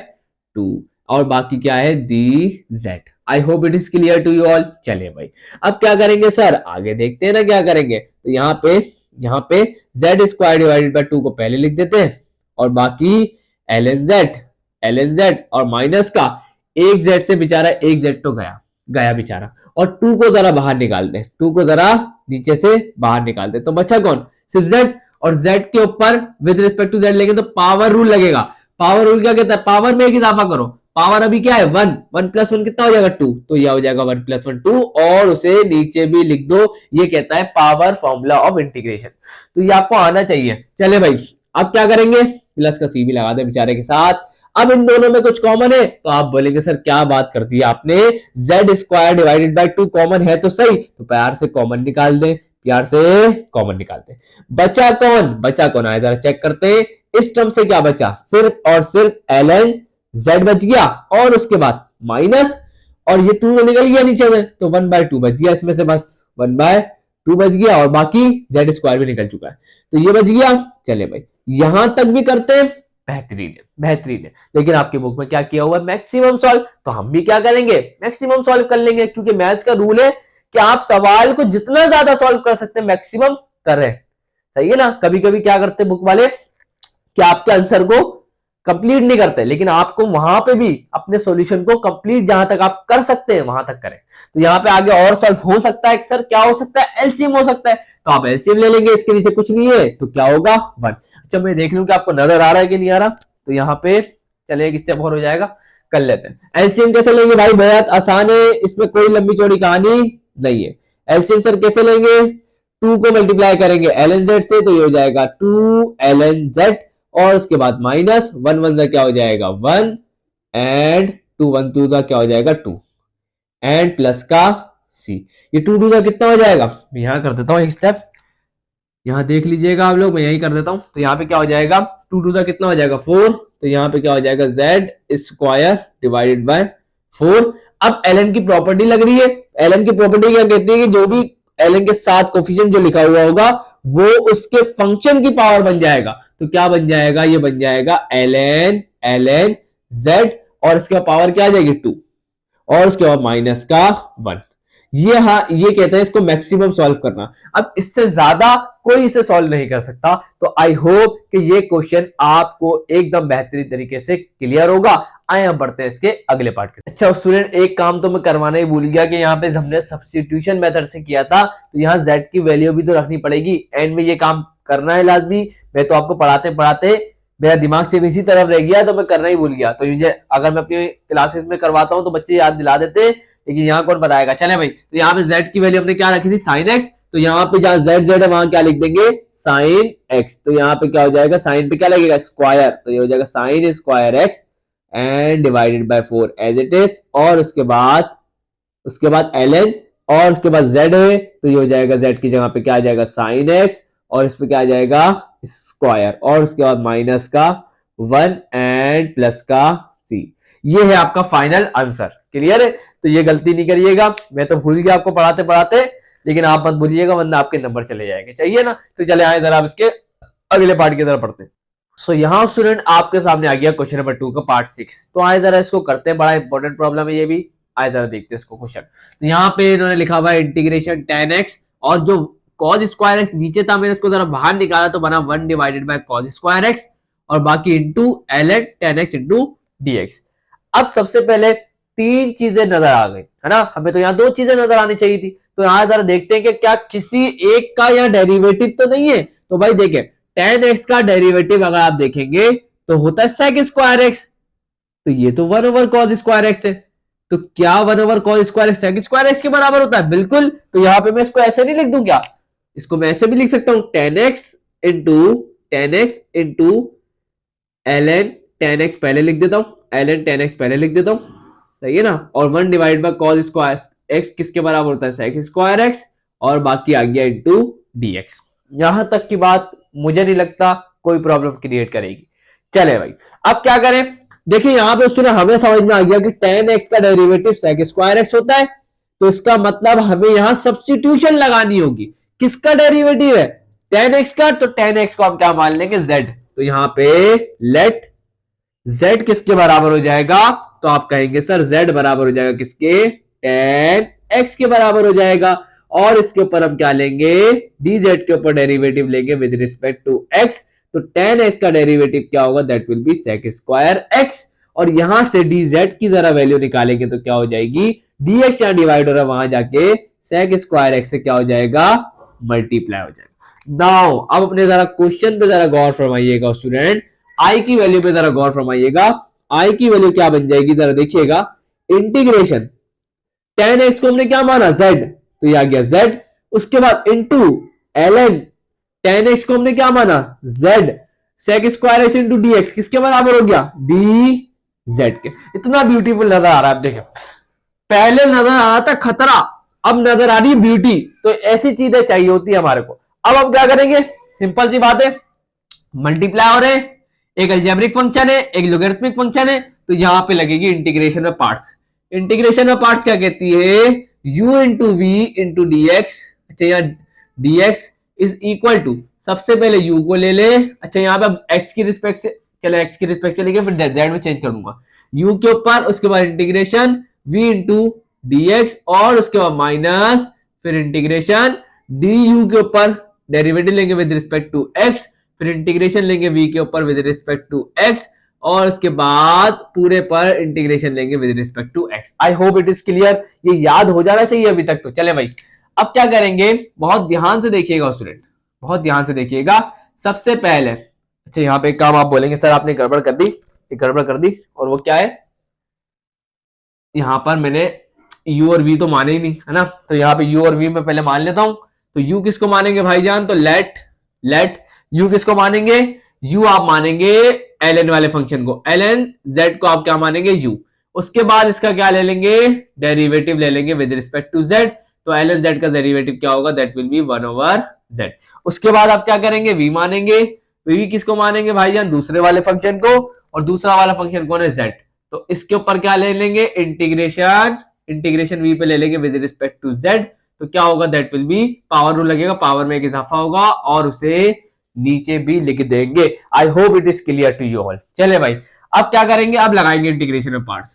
2, और बाकी क्या है dz। I hope it is clear to you all. चले भाई, अब क्या करेंगे सर, आगे देखते हैं ना क्या करेंगे। तो यहाँ पे z स्क्वायर डिवाइडेड बाय 2 को पहले लिख देते हैं, और बाकी ln z और माइनस का एक z से बेचारा एक z तो गया बेचारा, और 2 को जरा बाहर निकाल दे, 2 को जरा नीचे से बाहर निकाल दे, तो बचा कौन, सिर्फ z। और z के ऊपर विद रिस्पेक्ट टू z लेंगे तो पावर रूल लगेगा। पावर रूल क्या कहता है, पावर में एक इजाफा करो। पावर अभी क्या है 1, 1 + 1 कितना हो जाएगा 2, तो यह हो जाएगा 1 + 1 2, और उसे नीचे भी लिख दो। ये कहता है पावर फॉर्मूला ऑफ इंटीग्रेशन, तो ये आपको आना चाहिए। चले भाई, अब क्या करेंगे, प्लस का सी भी लगा दे बेचारे के साथ। अब इन दोनों में कुछ कॉमन है, तो आप बोलेंगे सर क्या बात कर दी आपने, z square divided by 2 common है तो सही, तो प्यार से कॉमन निकाल दें, प्यार से कॉमन निकालते हैं। बचा कौन आया जरा चेक करते हैं। इस टर्म से क्या बचा, सिर्फ और सिर्फ ln z बच गया, और उसके बाद माइनस, और ये 2 निकल गया नीचे में, तो 1/2 बच गया इसमें से, बस 1/2 बच गया, और बाकी z स्क्वायर भी निकल चुका है, तो ये बच गया। चले भाई, यहां तक भी करते हैं, बेहतरीन है। लेकिन आपके बुक में क्या किया हुआ है, मैक्सिमम सॉल्व। तो हम भी क्या करेंगे, मैक्सिमम सॉल्व कर लेंगे, क्योंकि मैथ्स का रूल है कि आप सवाल को जितना ज्यादा सॉल्व कर सकते हैं मैक्सिमम करें, सही है ना। कभी कभी क्या करते हैं बुक वाले कि आपके आंसर को कंप्लीट नहीं करते, लेकिन आपको वहां पे भी अपने सॉल्यूशन को कंप्लीट जहां तक आप कर सकते हैं वहां तक करें। तो यहाँ पे आगे और सॉल्व हो सकता है, सर क्या हो सकता है, एलसीएम हो सकता है, तो आप एलसीएम ले लेंगे, इसके नीचे कुछ नहीं है तो क्या होगा 1। अच्छा मैं देख लूं कि आपको नजर आ रहा है कि नहीं आ रहा। तो यहाँ पे चले एक स्टेप और हो जाएगा, कर लेते हैं। एलसीएम कैसे लेंगे भाई, बहुत आसान है, इसमें कोई लंबी चौड़ी कहानी नहीं है। एलसीएम सर कैसे लेंगे, 2 को मल्टीप्लाई करेंगे ln z से, तो ये हो जाएगा 2 ln z, और उसके बाद माइनस 1 1 का क्या हो जाएगा 1, एंड 2 1 2 का क्या हो जाएगा 2, एंड प्लस का c। ये 2 2 का कितना हो जाएगा, यहां कर देता हूं एक स्टेप, यहां देख लीजिएगा आप लोग, मैं यही कर देता हूं। तो यहाँ पे क्या हो जाएगा 2 2 का कितना हो जाएगा 4, तो यहाँ पे क्या हो जाएगा z स्क्वायर डिवाइडेड बाय 4। अब ln की प्रॉपर्टी लग रही है, ln की प्रॉपर्टी क्या कहती है कि जो भी ln के साथ कोफिशिएंट जो लिखा हुआ होगा वो उसके फंक्शन की पावर बन जाएगा। तो क्या बन जाएगा, ये बन जाएगा ln z, और इसके पावर क्या आ जाएगी 2, और उसके बाद माइनस का 1। ये हाँ, ये कहते हैं इसको मैक्सिमम सॉल्व करना। अब इससे ज्यादा कोई इसे सॉल्व नहीं कर सकता। तो आई होप कि ये क्वेश्चन आपको एकदम बेहतरीन तरीके से क्लियर होगा। आए हम बढ़ते हैं इसके अगले पार्ट के। अच्छा स्टूडेंट, एक काम तो मैं करवाना ही भूल गया कि यहाँ पे हमने सब्स्टिट्यूशन मेथड से किया था, तो यहाँ z की वैल्यू भी तो रखनी पड़ेगी, एंड में ये काम करना है लाजमी। मैं तो आपको पढ़ाते पढ़ाते मेरा दिमाग से भी इसी तरफ रह गया, तो मैं करना ही भूल गया। तो मुझे अगर मैं अपनी क्लासेस में करवाता हूँ तो बच्चे याद दिला देते, लेकिन यहाँ कौन बताएगा। चले भाई, तो यहाँ पे z की वैल्यू हमने क्या रखी थी sin x, तो यहाँ पे जहां z है वहां क्या लिख देंगे sin x। तो यहाँ पे क्या हो जाएगा, साइन पे क्या लगेगा स्क्वायर, तो ये हो जाएगा sin square x and divided by 4 as it is, और उसके बाद ln, और उसके बाद z है, तो ये हो जाएगा z की जगह पे क्या आ जाएगा sin x, और इस पे क्या आ जाएगा स्क्वायर, और उसके बाद माइनस का 1 एंड प्लस का c। ये है आपका फाइनल आंसर। क्लियर है, तो ये गलती नहीं करिएगा, मैं तो भूल गया आपको पढ़ाते पढ़ाते, लेकिन आप मत भूलिएगा वरना आपके नंबर चले जाएंगे। चाहिए ना, तो चले आए जरा आप इसके अगले पार्ट की तरफ पढ़ते हैं। सो यहाँ स्टूडेंट आपके सामने आ गया क्वेश्चन नंबर 2 का पार्ट 6। तो आए जरा इसको करते हैं, बड़ा इंपॉर्टेंट प्रॉब्लम है ये भी। आए जरा देखते हैं इसको क्वेश्चन। तो यहाँ पे इन्होंने लिखा हुआ है इंटीग्रेशन tan x, और जो cos स्क्वायर x नीचे था मैंने इसको जरा बाहर निकाला तो बना 1 divided bye cos square x, और बाकी into ln tan x into dx। अब सबसे पहले 3 चीजें नजर आ गई है ना, हमें तो यहाँ 2 चीजें नजर आनी चाहिए थी। तो यहाँ जरा देखते हैं कि क्या किसी एक का यहाँ डेरिवेटिव तो नहीं है। तो भाई देखें, tan x का डेरिवेटिव अगर आप देखेंगे तो होता है sec स्क्वायर x, तो ये तो 1 ओवर cos स्क्वायर x है। तो क्या 1 over cos square x sec square x के बराबर होता है, बिल्कुल। तो यहाँ पे मैं इसको ऐसे नहीं लिख दूं क्या, इसको मैं ऐसे भी लिख सकता हूं tan x into ln tan x पहले लिख देता हूं, ln tan x पहले लिख देता हूं, सही है ना। और 1 divide by cos square x किसके बराबर होता है sec स्क्वायर x, और बाकी आ गया इंटू dx। यहां तक की बात मुझे नहीं लगता कोई प्रॉब्लम क्रिएट करेगी। चले भाई, अब क्या करें, देखिए यहाँ पे उसने हमें समझ में आ गया कि tan x का डेरिवेटिव sec स्क्वायर x होता है, तो इसका मतलब हमें यहां सब्स्टिट्यूशन लगानी होगी। किसका डेरिवेटिव है, tan x का, तो tan x को हम क्या मान लेंगे z। तो यहाँ पे लेट z किसके बराबर हो जाएगा, तो आप कहेंगे सर z बराबर हो जाएगा किसके, tan x के बराबर हो जाएगा, और इसके ऊपर हम क्या लेंगे dz के ऊपर डेरिवेटिव लेंगे विद रिस्पेक्ट टू x। तो tan x का डेरिवेटिव क्या होगा, that will B sec square x, और यहां से dz की जरा वैल्यू निकालेंगे तो क्या हो जाएगी, dx यहां डिवाइड हो रहा है, वहां जाके sec स्क्वायर x से क्या हो जाएगा मल्टीप्लाई हो जाएगा। नाउ अब अपने जरा क्वेश्चन पे जरा गौर फरमाइएगा स्टूडेंट, i की वैल्यू पे जरा गौर फरमाइएगा। i की वैल्यू क्या बन जाएगी जरा देखिएगा, इंटीग्रेशन tan x को हमने क्या माना z, तो ये आ गया z, उसके बाद इंटू ln tan x को हमने क्या माना z, sec square x into dx किसके बराबर हो गया dz के। इतना ब्यूटीफुल नजर आ रहा है, आप देखें पहले नजर आ रहा था खतरा, अब नजर आ रही है ब्यूटी। तो ऐसी चीजें चाहिए होती है हमारे को। अब हम क्या करेंगे, सिंपल सी बात है, मल्टीप्लाई हो रहे हैं, एक अलजेब्रिक फंक्शन है एक लोगरिथमिक फंक्शन है, तो यहां पे लगेगी इंटीग्रेशन में पार्ट्स। इंटीग्रेशन में पार्ट्स क्या कहती है, u into v into D x. अच्छा यहाँ dx इज इक्वल टू, सबसे पहले u को ले ले, अच्छा यहाँ पे x की रिस्पेक्ट से, चलो x की रिस्पेक्ट से लेके फिर z में चेंज कर दूंगा, u के ऊपर, उसके बाद इंटीग्रेशन v इंटू dx, और उसके बाद माइनस फिर इंटीग्रेशन du के ऊपर डेरिवेटिव लेंगे विद रिस्पेक्ट टू x, फिर इंटीग्रेशन लेंगे v के ऊपर विद रिस्पेक्ट टू x, और उसके बाद पूरे पर इंटीग्रेशन लेंगे with respect to x। I hope it is clear, ये याद हो जाना चाहिए अभी तक। तो चले भाई, अब क्या करेंगे, बहुत ध्यान से देखिएगा स्टूडेंट, बहुत ध्यान से देखिएगा। सबसे पहले अच्छा यहाँ पे एक काम आप बोलेंगे सर आपने गड़बड़ कर दी, ये गड़बड़ कर दी, और वो क्या है, यहाँ पर मैंने u और v तो माने ही नहीं है ना, तो यहाँ पे u और v मैं पहले मान लेता हूं। तो u किसको मानेंगे भाईजान, तो लेट u किसको मानेंगे, u आप मानेंगे ln वाले फंक्शन को, ln z को आप क्या मानेंगे, u। उसके बाद इसका क्या ले लेंगे, डेरिवेटिव ले लेंगे विद रिस्पेक्ट टू z। तो ln z का डेरिवेटिव क्या होगा, दैट विल बी 1/z। उसके बाद आप क्या करेंगे, v मानेंगे, v किसको मानेंगे भाईजान, दूसरे वाले फंक्शन को, और दूसरा वाला फंक्शन कौन है, z। तो इसके ऊपर क्या ले लेंगे, इंटीग्रेशन v पे ले लेंगे विद रिस्पेक्ट टू z। तो क्या होगा, that will B, power rule लगेगा, पावर में एक इजाफा होगा और उसे नीचे भी लिख देंगे। I hope it is clear to you all. चले भाई, अब क्या करेंगे, अब लगाएंगे इंटीग्रेशन में पार्ट्स,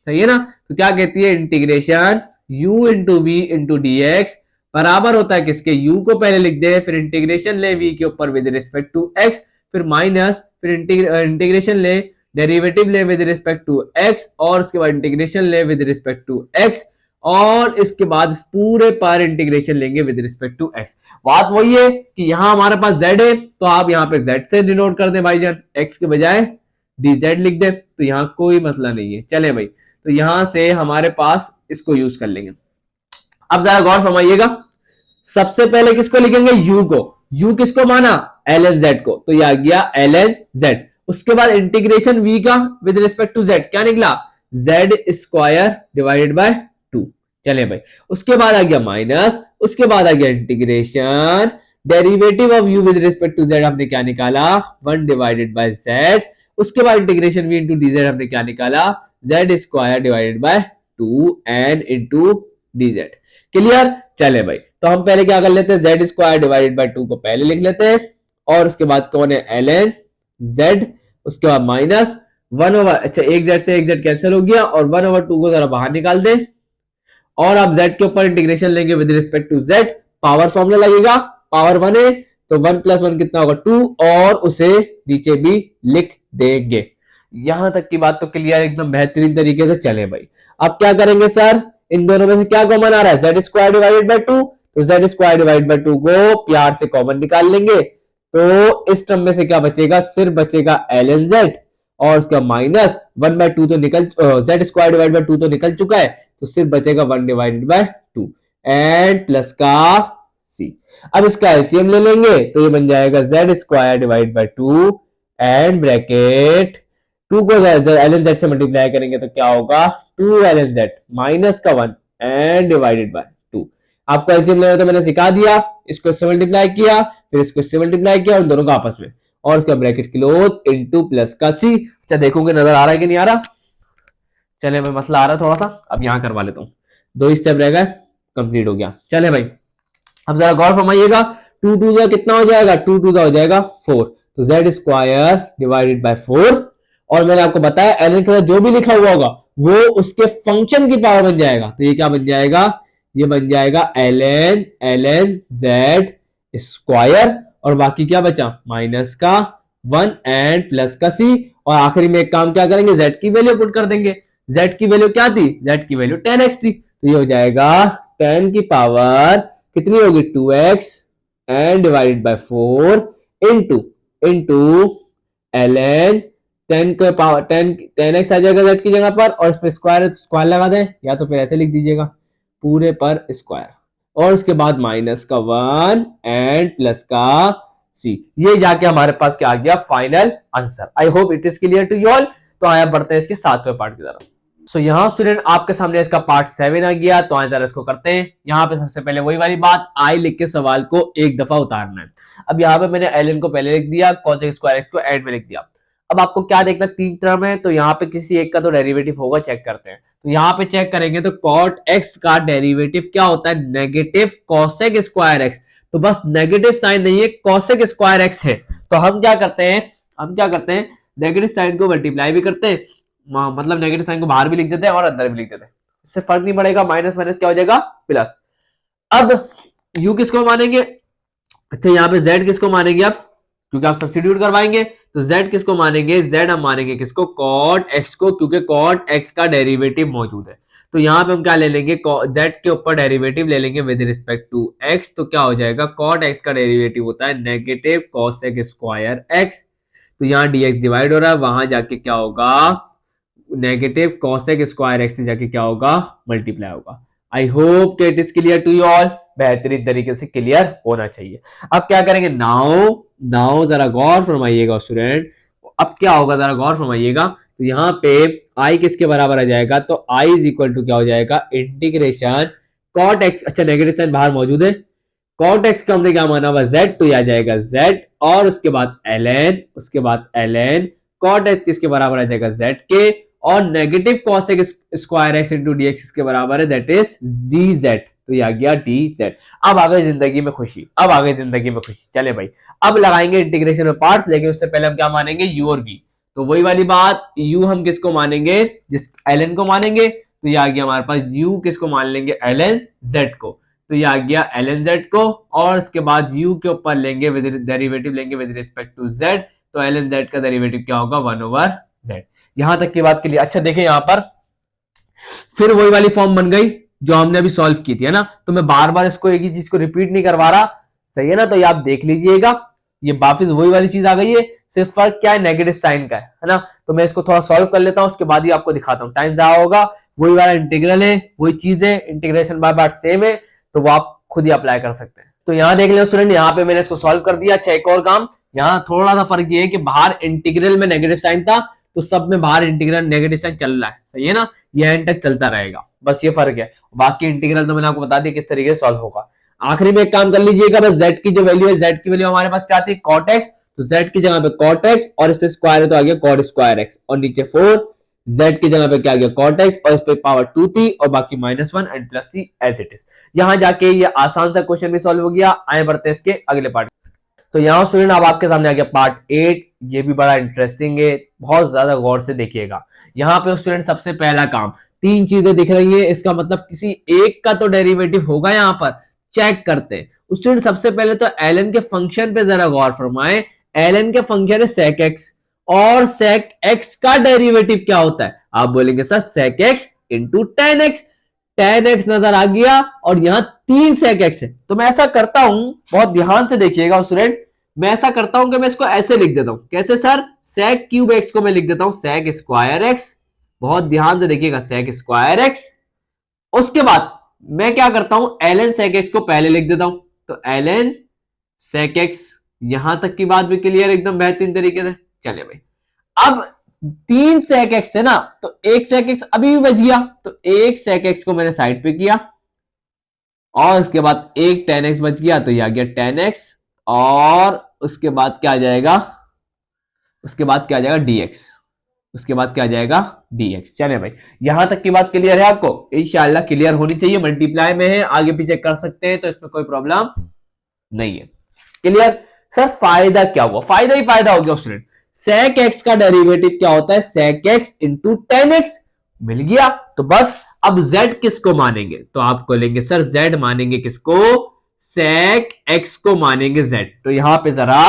सही है ना। तो क्या कहती है, integration u into v into D x बराबर होता है किसके, u को पहले लिख दे, फिर इंटीग्रेशन ले v के ऊपर विद रिस्पेक्ट टू x, फिर माइनस, फिर इंटीग्रेशन ले, डेरिवेटिव ले विद रिस्पेक्ट टू x, और उसके बाद इंटीग्रेशन ले विद रिस्पेक्ट टू x, और इसके बाद पूरे पर इंटीग्रेशन लेंगे विद रिस्पेक्ट टू x। बात वही है कि यहां हमारे पास z है, तो आप यहां पे z से डिनोट कर दें भाईजान, x के बजाय dz लिख दे, तो यहां कोई मसला नहीं है। चले भाई, तो यहां से हमारे पास इसको यूज कर लेंगे। अब जरा गौर फरमाइएगा, सबसे पहले किसको लिखेंगे, u को, u किसको माना, ln z को, तो यह आ गया ln z। उसके बाद इंटीग्रेशन v का विद रिस्पेक्ट टू z क्या निकला, z स्क्वायर डिवाइडेड बाय 2। चले भाई, उसके बाद आ गया माइनस, उसके बाद आ गया integration, derivative of u with respect to z हमने क्या निकाला, 1 डिवाइडेड बाय z। उसके बाद इंटीग्रेशन v इंटू dz हमने क्या निकाला, z square divided bye 2n into dz। Clear. चले भाई, तो हम पहले क्या कर लेते हैं, z स्क्वायर डिवाइडेड बाय 2 को पहले लिख लेते हैं, और उसके बाद कौन है, ln z, उसके बाद माइनस 1/, अच्छा एक z से एक z कैंसिल हो गया, और 1/2 को जरा बाहर निकाल दे, और आप z के ऊपर इंटीग्रेशन लेंगे with respect to z, power formula लगेगा, पावर 1 है तो 1 + 1 कितना होगा 2, और उसे नीचे भी लिख देंगे। यहां तक की बात तो क्लियर, एकदम बेहतरीन तरीके से। चले भाई, अब क्या करेंगे सर, इन दोनों में से क्या कॉमन आ रहा है, z स्क्वायर डिवाइडेड बाय 2, तो z स्क्वायर डिवाइडेड बाय 2 को प्यार से कॉमन निकाल लेंगे, तो इस टर्म में से क्या बचेगा, सिर्फ बचेगा ln z, और उसका माइनस 1/2 तो निकल, z स्क्वायर डिवाइडेड बाय 2 तो निकल चुका है, तो सिर्फ बचेगा 1 डिवाइडेड बाय 2 एंड प्लस का c। अब इसका एलसीएम ले लेंगे, तो ये बन जाएगा z square divided by 2 and bracket 2 को ln z से मल्टीप्लाई करेंगे तो क्या होगा, 2 ln z माइनस का 1 एंड डिवाइडेड बाय 2। आपको एलसीएम लेना तो मैंने सिखा दिया, इसको इससे मल्टीप्लाई किया, फिर इसको इससे मल्टीप्लाई किया, उन दोनों का आपस में, और उसका ब्रैकेट क्लोज इनटू प्लस का c। अच्छा देखोगे नजर आ रहा है कि नहीं आ रहा, चले मैं मसला आ रहा है थोड़ा सा, अब यहां करवा लेता हूँ, 2 स्टेप रह गए, कंप्लीट हो गया। चले भाई, अब जरा गौर फरमाइएगा, 2 2 का कितना हो जाएगा, 2 2 का हो जाएगा 4, तो z स्क्वायर डिवाइडेड बाय 4, और मैंने आपको बताया ln के साथ जो भी लिखा हुआ होगा वो उसके फंक्शन की पावर बन जाएगा, तो ये क्या बन जाएगा, ये बन जाएगा ln z स्क्वायर, और बाकी क्या बचा, माइनस का 1 एंड प्लस का c, और आखिरी में एक काम क्या करेंगे, z की वैल्यू पुट कर देंगे। z की वैल्यू क्या थी, z की वैल्यू 10x थी, तो ये हो जाएगा 10 की पावर कितनी होगी, 2x and divided by 4 into ln 10 के पावर 10x आ जाएगा z की जगह पर, और इसमें स्क्वायर लगा दें, या तो फिर ऐसे लिख दीजिएगा पूरे पर स्क्वायर, और उसके बाद माइनस का 1 एंड प्लस का c। ये जाके हमारे पास क्या आ गया, final answer. I hope it is clear to you all. तो आया बढ़ते हैं इसके 7वें पार्ट की तरफ। सो यहाँ स्टूडेंट आपके सामने इसका पार्ट 7 आ गया, तो आए जरा इसको करते हैं। यहाँ पे सबसे पहले वही वाली बात, आई लिख के सवाल को एक दफा उतारना है। अब यहाँ पे मैंने ln को पहले लिख दिया, cos स्क्वायर x को एंड में लिख दिया। अब आपको क्या देखना, 3 टर्म है, तो यहाँ पे किसी एक का तो डेरिवेटिव होगा, चेक करते हैं। तो यहाँ पे चेक करेंगे तो cot x का डेरिवेटिव क्या होता है, नेगेटिव cosec स्क्वायर x। तो बस नेगेटिव साइन नहीं है, cosec स्क्वायर x है। तो हम क्या करते हैं, नेगेटिव साइन को मल्टीप्लाई भी करते हैं, मतलब नेगेटिव साइन को बाहर भी लिख देते हैं और अंदर भी लिख देते हैं, इससे फर्क नहीं पड़ेगा, माइनस माइनस क्या हो जाएगा, प्लस। अब u किसको मानेंगे, अच्छा यहाँ पे z किसको मानेंगे आप, क्योंकि आप सब्स्टिट्यूट करवाएंगे, तो z किसको मानेंगे, z हम मानेंगे किसको, cot x को, क्योंकि cot x का डेरिवेटिव मौजूद है। तो यहाँ पे हम क्या ले लेंगे, z के ऊपर डेरिवेटिव ले लेंगे विद रिस्पेक्ट टू x, तो क्या हो जाएगा, cot x का डेरिवेटिव होता है नेगेटिव cosec स्क्वायर x। तो यहाँ dx डिवाइड हो रहा है, वहां जाके क्या होगा, नेगेटिव कॉसेक स्क्वायर एक्स से जाके क्या होगा, मल्टीप्लाई होगा। आई होप कि it is clear to you all, बेहतरीन तरीके से क्लियर होना चाहिए। अब क्या करेंगे, नाउ नाउ जरा गौर फरमाइएगा स्टूडेंट, अब क्या होगा जरा गौर फरमाइएगा। तो यहाँ पे आई किसके बराबर आ जाएगा, तो आई इज इक्वल टू क्या हो जाएगा, इंटीग्रेशन कॉट एक्स, अच्छा नेगेटिव साइन बाहर मौजूद है, कॉट एक्स का हमने क्या माना हुआ जेड, तो आ जाएगा जेड और उसके बाद ln, उसके बाद ln कॉट एक्स किसके बराबर आ जाएगा जेड के, और negative cosec square x into D x किसके बराबर है, दैट इज डी जेड, तो ये आ गया डी जेड। अब आ गई जिंदगी में खुशी, अब आ गई जिंदगी में खुशी। चले भाई अब लगाएंगे इंटीग्रेशन में पार्ट्स, लेकिन उससे पहले हम क्या मानेंगे, यू और वी। तो वही वाली बात, यू हम किसको मानेंगे, जिस ln को मानेंगे, तो ये आ गया हमारे पास यू किसको मान लेंगे, ln z को, तो ये आ गया ln z को, और इसके बाद u के ऊपर लेंगे डेरिवेटिव लेंगे विद रिस्पेक्ट टू z, तो ln z का डेरिवेटिव क्या होगा, 1/z। यहां तक की बात के लिए अच्छा देखें, यहां पर फिर वही वाली फॉर्म बन गई जो हमने अभी सॉल्व की थी, है ना। तो मैं बार बार इसको एक ही चीज को रिपीट नहीं करवा रहा, सही है ना। तो ये आप देख लीजिएगा, ये वापिस वही वाली चीज आ गई है, सिर्फ फर्क क्या है, नेगेटिव साइन का है ना। तो मैं इसको थोड़ा सॉल्व कर लेता हूं, उसके बाद ही आपको दिखाता हूं, टाइम ज्यादा होगा। वही वाला इंटीग्रल है, वही चीज है, इंटीग्रेशन बाय पार्ट सेम है, तो वो आप खुद ही अप्लाई कर सकते हैं। तो यहाँ देख लो स्टूडेंट, यहाँ पे मैंने इसको सॉल्व कर दिया। अच्छा एक और काम, यहाँ थोड़ा सा फर्क ये है कि बाहर इंटीग्रल में नेगेटिव साइन था, तो सब में बाहर इंटीग्रल नेगेटिव साइन चल रहा है, सही है ना, ये एंड तक चलता रहेगा, बस ये फर्क है। बाकी इंटीग्रल तो मैंने आपको बता दिया किस तरीके से सॉल्व होगा। आखिरी में एक काम कर लीजिएगा, बस z की जो वैल्यू है, z की वैल्यू हमारे पास क्या आती है, cot x, तो z की जगह पे cot x और इस पे स्क्वायर है तो आ गया cot स्क्वायर x, और नीचे 4 z की जगह पे क्या आ गया cot x और इस पे पावर 2 थी और बाकी -1 and plus c as it is. यहां जाके ये आसान सा क्वेश्चन भी सॉल्व हो गया। आए बढ़ते हैं इसके अगले पार्ट। तो यहाँ स्टूडेंट अब आपके सामने आ गया पार्ट 8, ये भी बड़ा इंटरेस्टिंग है, बहुत ज्यादा गौर से देखिएगा। यहाँ पे स्टूडेंट सबसे पहला काम, तीन चीजें दिख रही है, इसका मतलब किसी एक का तो डेरिवेटिव होगा, यहाँ पर चेक करते हैं। स्टूडेंट सबसे पहले तो ln के फंक्शन पे जरा गौर फरमाएं। ln के फंक्शन है sec x, और sec x का डेरिवेटिव क्या होता है, आप बोलेंगे sir sec x into tan x, tan x नजर आ गया और यहाँ 3 sec x है। तो मैं ऐसा करता हूं, बहुत ध्यान से देखिएगा स्टूडेंट, मैं ऐसा करता हूं कि मैं इसको ऐसे लिख देता हूं, कैसे सर, sec क्यूब x को मैं लिख देता हूं sec स्क्वायर x, बहुत ध्यान से देखिएगा sec स्क्वायर x। उसके बाद मैं क्या करता हूं, ln sec x को पहले लिख देता हूं, तो ln sec x, यहां तक की बात भी क्लियर एकदम बेहतरीन तरीके से। चलिए भाई अब 3 sec x है ना, तो एक sec x अभी भी बच गया, तो एक sec x को मैंने साइड पे किया और उसके बाद एक tan x बच गया, तो ये आ गया tan x, और उसके बाद क्या आ जाएगा, उसके बाद क्या आ जाएगा dx, उसके बाद क्या आ जाएगा dx। चले भाई यहां तक की बात क्लियर है आपको, इंशाल्लाह क्लियर होनी चाहिए, मल्टीप्लाई में है, आगे पीछे कर सकते हैं, तो इसमें कोई प्रॉब्लम नहीं है। क्लियर सर, फायदा क्या हुआ, फायदा ही फायदा हो गया स्टूडेंट। sec x का डेरिवेटिव क्या होता है, sec x into tan x, मिल गया। तो बस अब z किसको मानेंगे, तो आपको लेंगे सर z मानेंगे किसको, sec x को मानेंगे z, तो यहां पे जरा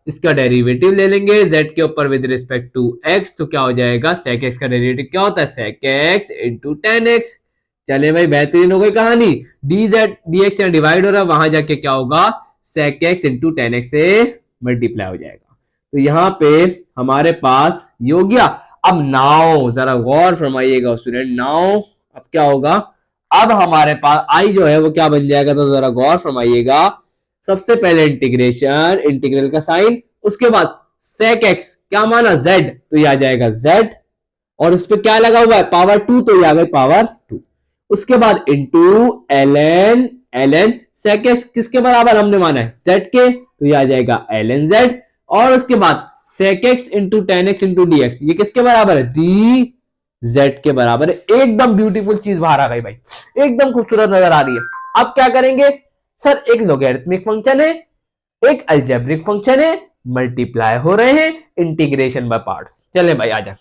इसका डेरिवेटिव ले लेंगे z के ऊपर विद रिस्पेक्ट टू x, तो क्या हो जाएगा, sec x का डेरिवेटिव क्या होता है, sec x into tan x। चले भाई बेहतरीन हो गई कहानी, dz dx से डिवाइड हो रहा है, वहां जाके क्या होगा, sec x into tan x से मल्टीप्लाई हो जाएगा। तो यहाँ पे हमारे पास ये हो गया। अब नाउ जरा गौर फरमाइएगा स्टूडेंट, नाउ अब क्या होगा, अब हमारे पास आई जो है वो क्या बन जाएगा, तो जरा गौर फरमाइएगा। सबसे पहले इंटीग्रेशन, इंटीग्रल का साइन, उसके बाद sec x क्या माना z, तो ये आ जाएगा z, और उस पर क्या लगा हुआ है पावर 2, तो ये आ गई पावर 2। उसके बाद into ln, ln sec x किसके बराबर हमने माना है z के, तो ये आ जाएगा ln z, और उसके बाद sec x into tan x into dx, ये किसके बराबर है, डी z के बराबर है। एकदम ब्यूटीफुल चीज बाहर आ गई भाई, एकदम खूबसूरत नजर आ रही है। अब क्या करेंगे सर, एक लोगैरिथमिक फंक्शन है, एक अलजेब्रिक फंक्शन है, मल्टीप्लाई हो रहे हैं, इंटीग्रेशन बाय पार्ट्स। चले भाई आजा,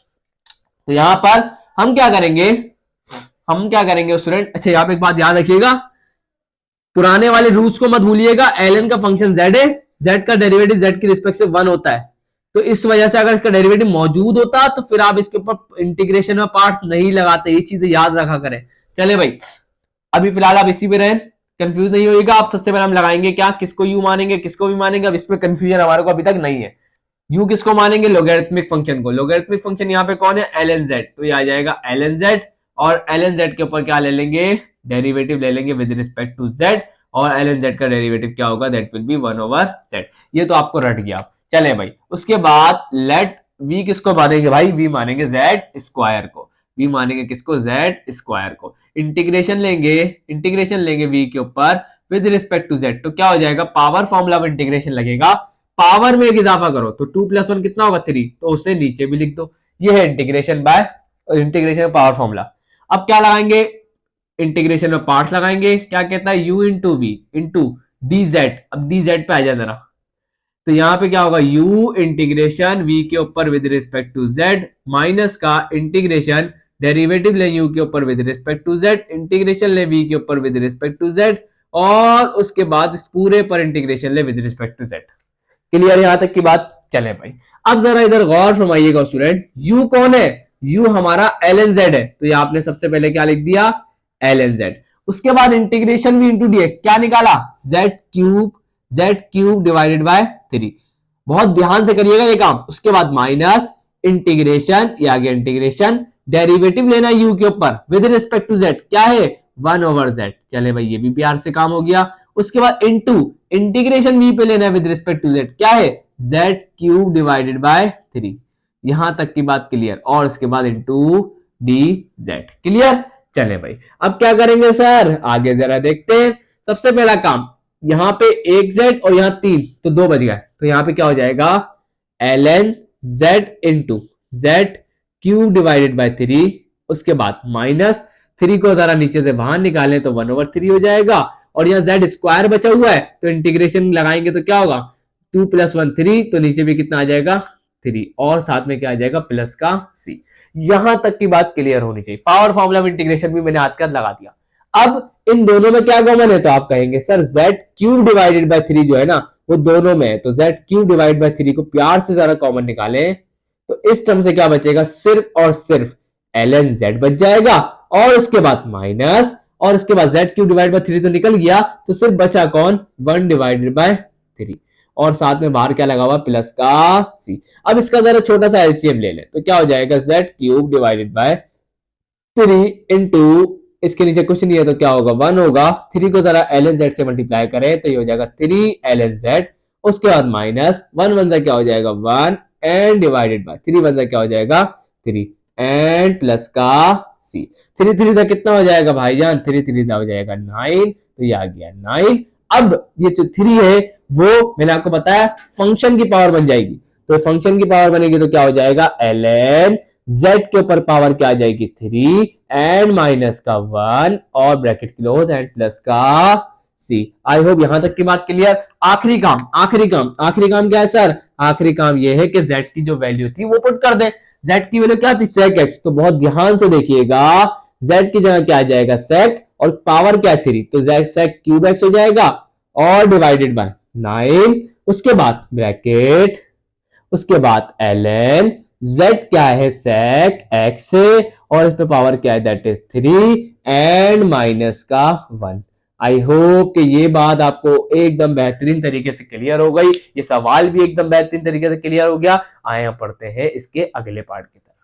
तो यहां पर हम क्या करेंगे, हम क्या करेंगे स्टूडेंट, अच्छा यहां पे एक बात याद रखिएगा, पुराने वाले रूल्स को मत भूलिएगा। ln का फंक्शन z है, z का डेरिवेटिव z की रिस्पेक्ट से 1 होता है, तो इस वजह से अगर इसका डेरिवेटिव मौजूद होता तो फिर आप इसके ऊपर इंटीग्रेशन में पार्ट्स नहीं लगाते, ये चीजें याद रखा करें। चले भाई अभी फिलहाल आप इसी में रहें, कंफ्यूज नहीं होइएगा। आप सबसे पहले हम लगाएंगे क्या, किसको यू मानेंगे किसको भी मानेंगे, अब इसमें कंफ्यूजन हमारे को अभी तक नहीं है। u किसको मानेंगे, लोगरिथमिक फंक्शन को। लोगरिथमिक फंक्शन यहाँ पे कौन है, ln z, तो ये आ जाएगा ln z, और ln z के ऊपर क्या ले लेंगे, डेरिवेटिव ले लेंगे विद रिस्पेक्ट टू z, और ln z का डेरिवेटिव क्या होगा, दैट विल बी 1/z। ये तो आपको रट गया। चले भाई, उसके बाद लेट v किसको मानेंगे भाई, v मानेंगे z स्क्वायर को, v मानेंगे किसको, z स्क्वायर को। इंटीग्रेशन लेंगे v के ऊपर विद रिस्पेक्ट टू z, तो क्या हो जाएगा, पावर फॉर्मूला ऑफ इंटीग्रेशन लगेगा, पावर में एक इजाफा करो तो 2 + 1 कितना होगा 3, तो उससे नीचे भी लिख दो। ये है इंटीग्रेशन पावर फॉर्मूला। अब क्या लगाएंगे, इंटीग्रेशन में पार्ट्स लगाएंगे, क्या कहता है, u into v into d z. अब डी जेड पे आ जाए जरा, तो यहां पे क्या होगा, u इंटीग्रेशन v के ऊपर with respect to z minus का इंटीग्रेशन डेरिवेटिव ले u के ऊपर with respect to z, integration ले v के ऊपर विद रिस्पेक्ट टू z, और उसके बाद इस पूरे पर इंटीग्रेशन ले with respect to z। Clear, यहां तक की बात। चले भाई, अब जरा इधर गौर फरमाइएगा स्टूडेंट, u कौन है, u हमारा ln z है, तो ये आपने सबसे पहले क्या लिख दिया, ln z। उसके बाद इंटीग्रेशन v इंटू dx, क्या निकाला, z क्यूब डिवाइडेड बाय 3। बहुत ध्यान से करिएगा ये काम। उसके बाद माइनस इंटीग्रेशन, ये आ गया इंटीग्रेशन, डेरिवेटिव लेना u के ऊपर विद रिस्पेक्ट टू z, क्या है 1/z। चले भाई, ये भी प्यार से काम हो गया। उसके बाद इनटू इंटीग्रेशन v पे लेना है विद रिस्पेक्ट टू z, क्या है z क्यूब डिवाइडेड बाय 3। यहां तक की बात क्लियर, और उसके बाद इनटू dz। क्लियर। चले भाई, अब क्या करेंगे सर, आगे जरा देखते हैं। सबसे पहला काम, यहां पे 1z और यहां 3, तो 2 बच गए, तो यहां पे क्या हो जाएगा, ln z into z cube divided by 3। उसके बाद माइनस 3 को जरा नीचे से बाहर निकालें तो 1/3 हो जाएगा, और यहाँ z स्क्वायर बचा हुआ है, तो इंटीग्रेशन लगाएंगे तो क्या होगा, 2 + 1 3, तो नीचे भी कितना आ जाएगा 3, और साथ में क्या आ जाएगा, प्लस का c। यहां तक की बात क्लियर होनी चाहिए। पावर फॉर्मूला ऑफ इंटीग्रेशन भी मैंने हाथ का लगा दिया। अब इन दोनों में क्या कॉमन है, तो आप कहेंगे sir z cube divided by 3 जो है ना, वो दोनों में है, तो z क्यूब डिवाइड बाय 3 को प्यार से जरा कॉमन निकालें, तो इस टर्म से क्या बचेगा, सिर्फ और सिर्फ ln z बच जाएगा, और उसके बाद माइनस, और उसके बाद z क्यूब डिवाइड बाय 3 तो निकल गया, तो सिर्फ बचा कौन, 1 डिवाइडेड बाय 3, और साथ में बाहर क्या लगा हुआ, प्लस का c। अब इसका जरा छोटा सा एलसीएम ले लें, तो क्या हो जाएगा, z cube divided by 3 into, इसके नीचे कुछ नहीं है तो क्या होगा, 1 होगा। 3 को जरा ln z से मल्टीप्लाई करें तो ये हो जाएगा 3 ln z। उसके बाद माइनस 1 1 क्या हो जाएगा 1, एंड डिवाइडेड बाय 3 1 क्या हो जाएगा 3, एंड प्लस का c। 3 3 कितना हो जाएगा भाईजान, 3 3 हो जाएगा 9, तो ये आ गया 9। अब ये जो 3 है वो मैंने आपको बताया फंक्शन की पावर बन जाएगी, तो फंक्शन की पावर बनेगी तो क्या हो जाएगा, ln z के ऊपर पावर क्या आ जाएगी 3, एंड माइनस का 1, और ब्रैकेट क्लोज, एंड प्लस का c। आई होप यहां तक की बात क्लियर। आखिरी काम क्या है सर, आखिरी काम ये है कि z की जो वैल्यू थी वो पुट कर दे। z की वैल्यू क्या थी, sec x, तो बहुत ध्यान से देखिएगा, z की जगह क्या आ जाएगा sec, और पावर क्या 3, तो sec क्यूब x हो जाएगा, और डिवाइडेड बाय 9। उसके बाद ब्रैकेट, उसके बाद ln z क्या है sec x, और इस पे पावर क्या है, दैट इज 3, एंड माइनस का 1। आई होप कि ये बात आपको एकदम बेहतरीन तरीके से क्लियर हो गई, ये सवाल भी एकदम बेहतरीन तरीके से क्लियर हो गया। आए हम पढ़ते हैं इसके अगले पार्ट की तरफ।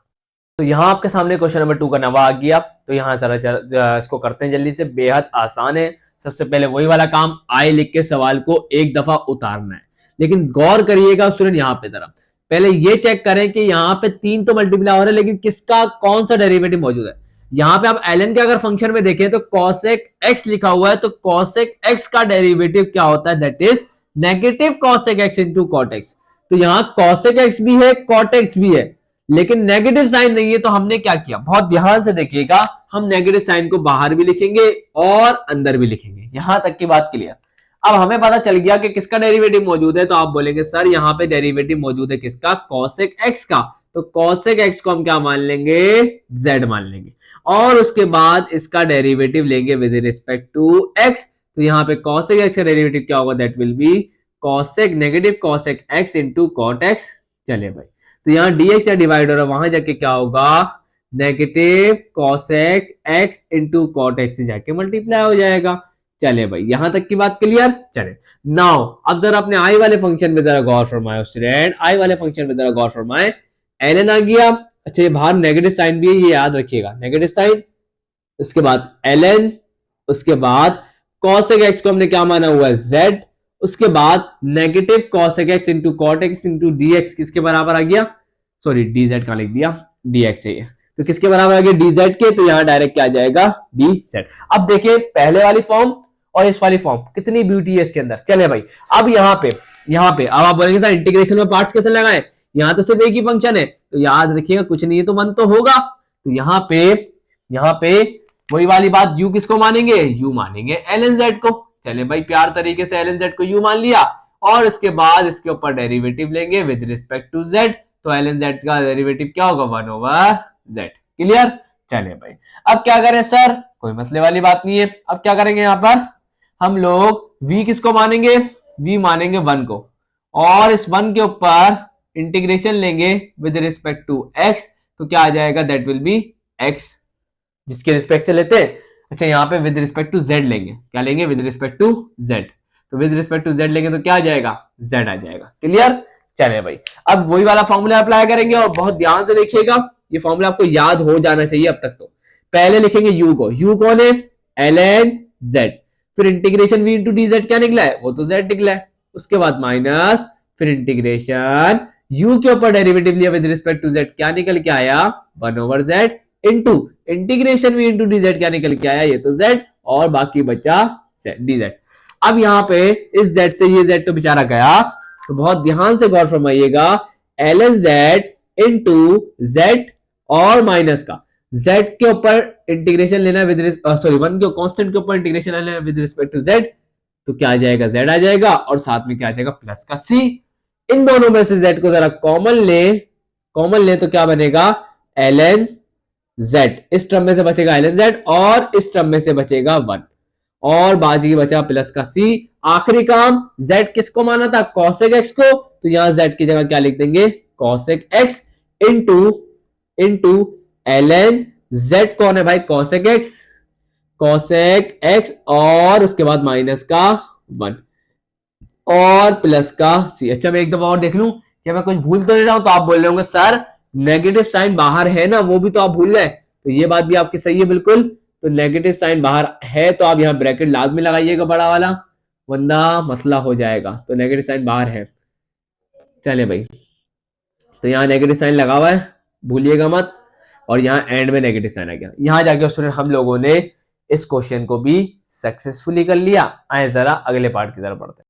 तो यहाँ आपके सामने क्वेश्चन नंबर 2 का नवा आ गया, तो यहाँ जरा इसको करते हैं जल्दी से, बेहद आसान है। सबसे पहले वही वाला काम, आई लिख के सवाल को एक दफा उतारना है, लेकिन गौर करिएगा स्टूडेंट, यहाँ पे तरफ पहले ये चेक करें कि यहाँ पे 3 तो मल्टीप्लाई हो रहा है, लेकिन किसका कौन सा डेरिवेटिव मौजूद है। यहाँ पे आप ln के अगर फंक्शन में देखें तो cosec x लिखा हुआ है, तो cosec x का डेरिवेटिव क्या होता है, that is negative cosec x into cot x। तो यहाँ cosec x भी है, cot x भी है, लेकिन नेगेटिव साइन नहीं है, तो हमने क्या किया, बहुत ध्यान से देखिएगा, हम नेगेटिव साइन को बाहर भी लिखेंगे और अंदर भी लिखेंगे। यहां तक की बात क्लियर। अब हमें पता चल गया कि किसका डेरिवेटिव मौजूद है, तो आप बोलेंगे सर यहाँ पे डेरिवेटिव मौजूद है किसका, cosec x का, तो cosec x को हम क्या मान लेंगे, z मान लेंगे, और उसके बाद इसका डेरिवेटिव लेंगे विद रिस्पेक्ट टू x। तो यहाँ पे cosec x का डेरिवेटिव क्या होगा, that will B cosec negative cosec x into cot x। चले भाई, तो यहाँ dx या डिवाइडर है, वहां जाके क्या होगा, negative cosec x into cot x से जाके मल्टीप्लाई हो जाएगा। चले भाई, यहां तक की बात क्लियर। चले नाउ अब जरा अपने आई वाले फंक्शन में जरा गौर फरमाए स्टूडेंट, आई वाले फंक्शन में जरा गौर फरमाए। ln आ गया, अच्छा ये बाहर नेगेटिव साइन भी है, ये याद रखिएगा, नेगेटिव साइन, उसके बाद ln, उसके बाद cosec x को हमने क्या माना हुआ है z, उसके बाद negative cosec x into cot x into dx किसके बराबर आ गया, सॉरी dz कहां लिख दिया, dx है ये, तो किसके बराबर आ गया dz के, तो यहां डायरेक्ट क्या आ जाएगा dz। अब देखिए पहले वाली फॉर्म और इस वाली फॉर्म कितनी ब्यूटी है इसके अंदर। चले भाई अब यहाँ पे अब आप बोलेंगे सर इंटीग्रेशन में पार्ट्स कैसे लगाएं, यहाँ तो सिर्फ एक ही फंक्शन है, तो याद रखिएगा कुछ नहीं है तो वन तो होगा, तो यहाँ पे वही वाली बात, u किसको मानेंगे, u मानेंगे ln z को। चले भाई प्यार तरीके से ln z को u मान लिया, और इसके बाद इसके ऊपर डेरिवेटिव लेंगे विद रिस्पेक्ट टू z, तो ln z का डेरिवेटिव क्या होगा 1/z। क्लियर। चले भाई अब क्या करें सर, कोई मसले वाली बात नहीं है। अब क्या करेंगे यहाँ पर हम लोग v किसको मानेंगे, v मानेंगे 1 को, और इस 1 के ऊपर इंटीग्रेशन लेंगे विद रिस्पेक्ट टू x, तो क्या आ जाएगा, दैट विल बी x जिसके रिस्पेक्ट से लेते हैं। अच्छा यहाँ पे विद रिस्पेक्ट टू z लेंगे, क्या लेंगे विद रिस्पेक्ट टू z, तो विद रिस्पेक्ट टू z लेंगे तो क्या आ जाएगा, z आ जाएगा। क्लियर। चले भाई अब वही वाला फॉर्मूला अप्लाई करेंगे, और बहुत ध्यान से देखिएगा ये फॉर्मूला आपको याद हो जाना चाहिए अब तक। तो पहले लिखेंगे u को, u कौन है ln z, फिर इंटीग्रेशन v इंटू dz क्या निकला है, वो तो z निकला है, उसके बाद माइनस, फिर इंटीग्रेशन u के ऊपर डेरिवेटिव लिया विद रिस्पेक्ट टू z, क्या निकल के आया 1/z, into integration v into dz क्या निकल के आया, ये तो z, और बाकी बचा dz। अब यहाँ पे इस z से ये z तो बेचारा गया, तो बहुत ध्यान से गौर फरमाइएगा, ln z इंटू z और माइनस का z के ऊपर इंटीग्रेशन लेना विद सॉरी 1 के कांस्टेंट के ऊपर इंटीग्रेशन लेना विद रिस्पेक्ट टू z, तो क्या आ जाएगा z आ जाएगा, और साथ में क्या आ जाएगा प्लस का c। इन दोनों में से z को जरा कॉमन ले तो क्या बनेगा ln z, इस टर्म में से बचेगा ln z और इस टर्म में से बचेगा 1, और बाकी बचा प्लस का c। आखिरी काम z किसको माना था cosec x को, तो यहां z की जगह क्या लिख देंगे cosec x into ln z कौन है भाई cosec x और उसके बाद माइनस का 1 और प्लस का c। अच्छा मैं एक दफा और देख लूं क्या मैं कुछ भूल तो नहीं रहा हूं, तो आप बोल रहे होंगे सर नेगेटिव साइन बाहर है ना, वो भी तो आप भूल गए, तो ये बात भी आपकी सही है बिल्कुल। तो नेगेटिव साइन बाहर है तो आप यहाँ ब्रैकेट लाजमी लगाइएगा बड़ा वाला, वरना मसला हो जाएगा। तो नेगेटिव साइन बाहर है, चले भाई तो यहाँ नेगेटिव साइन लगा हुआ है भूलिएगा मत, और यहाँ एंड में नेगेटिव साइन आ गया। यहाँ जाके स्टूडेंट हम लोगों ने इस क्वेश्चन को भी सक्सेसफुली कर लिया। आए जरा अगले पार्ट की तरफ बढ़ते हैं।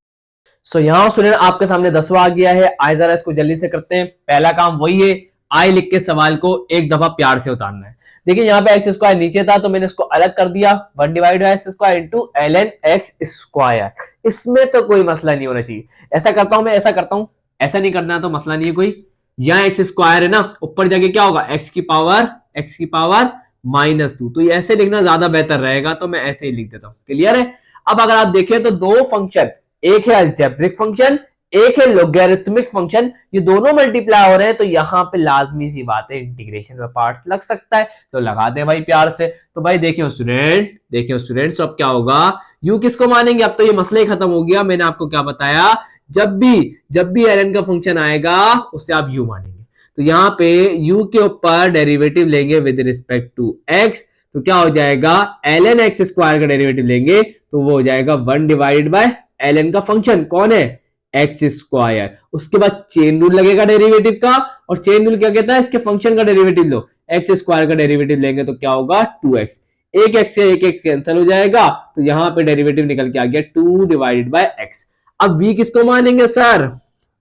सो यहाँ स्टूडेंट आपके सामने 10वां आ गया है, आए जरा इसको जल्दी से करते हैं। पहला काम वही है, आई लिख के सवाल को एक दफा प्यार से उतारना है। देखिए यहाँ पे एक्स स्क्वायर नीचे था तो मैंने इसको अलग कर दिया, 1 divide by x square into ln x square. इसमें तो कोई मसला नहीं होना चाहिए। ऐसा करता हूं मैं, ऐसा करता हूं, ऐसा नहीं करना तो मसला नहीं है कोई। यहाँ एक्स स्क्वायर है ना, ऊपर जाके क्या होगा एक्स की पावर -2, तो ऐसे लिखना ज्यादा बेहतर रहेगा, तो मैं ऐसे ही लिख देता हूं। क्लियर है। अब अगर आप देखें तो दो फंक्शन, एक है अलजेब्रिक फंक्शन, एक है लोगैरिथमिक फंक्शन, ये दोनों मल्टीप्लाई हो रहे हैं, तो यहां पे लाजमी सी बात है इंटीग्रेशन में पार्ट्स लग सकता है, तो लगा दे भाई प्यार से। तो भाई देखिए स्टूडेंट तो अब क्या होगा, यू किसको मानेंगे, अब तो ये मसला ही खत्म हो गया। मैंने आपको क्या बताया, जब भी ln का फंक्शन आएगा उससे आप u मानेंगे, तो यहाँ पे u के ऊपर डेरिवेटिव लेंगे विद रिस्पेक्ट टू x, तो क्या हो जाएगा ln एक्स स्क्वायर का डेरिवेटिव लेंगे तो वो हो जाएगा 1 डिवाइड बाय ln का फंक्शन कौन है एक्स स्क्वायर। उसके बाद चेन रूल लगेगा डेरिवेटिव का, और चेन रूल क्या कहता है, इसके फंक्शन का डेरिवेटिव लो, एक्स स्क्वायर का डेरिवेटिव लेंगे तो क्या होगा 2x, एक एक्स से एक कैंसिल हो जाएगा, तो यहाँ पे डेरिवेटिव निकल के आ गया 2 डिवाइडेड बाय x। अब v किसको मानेंगे सर,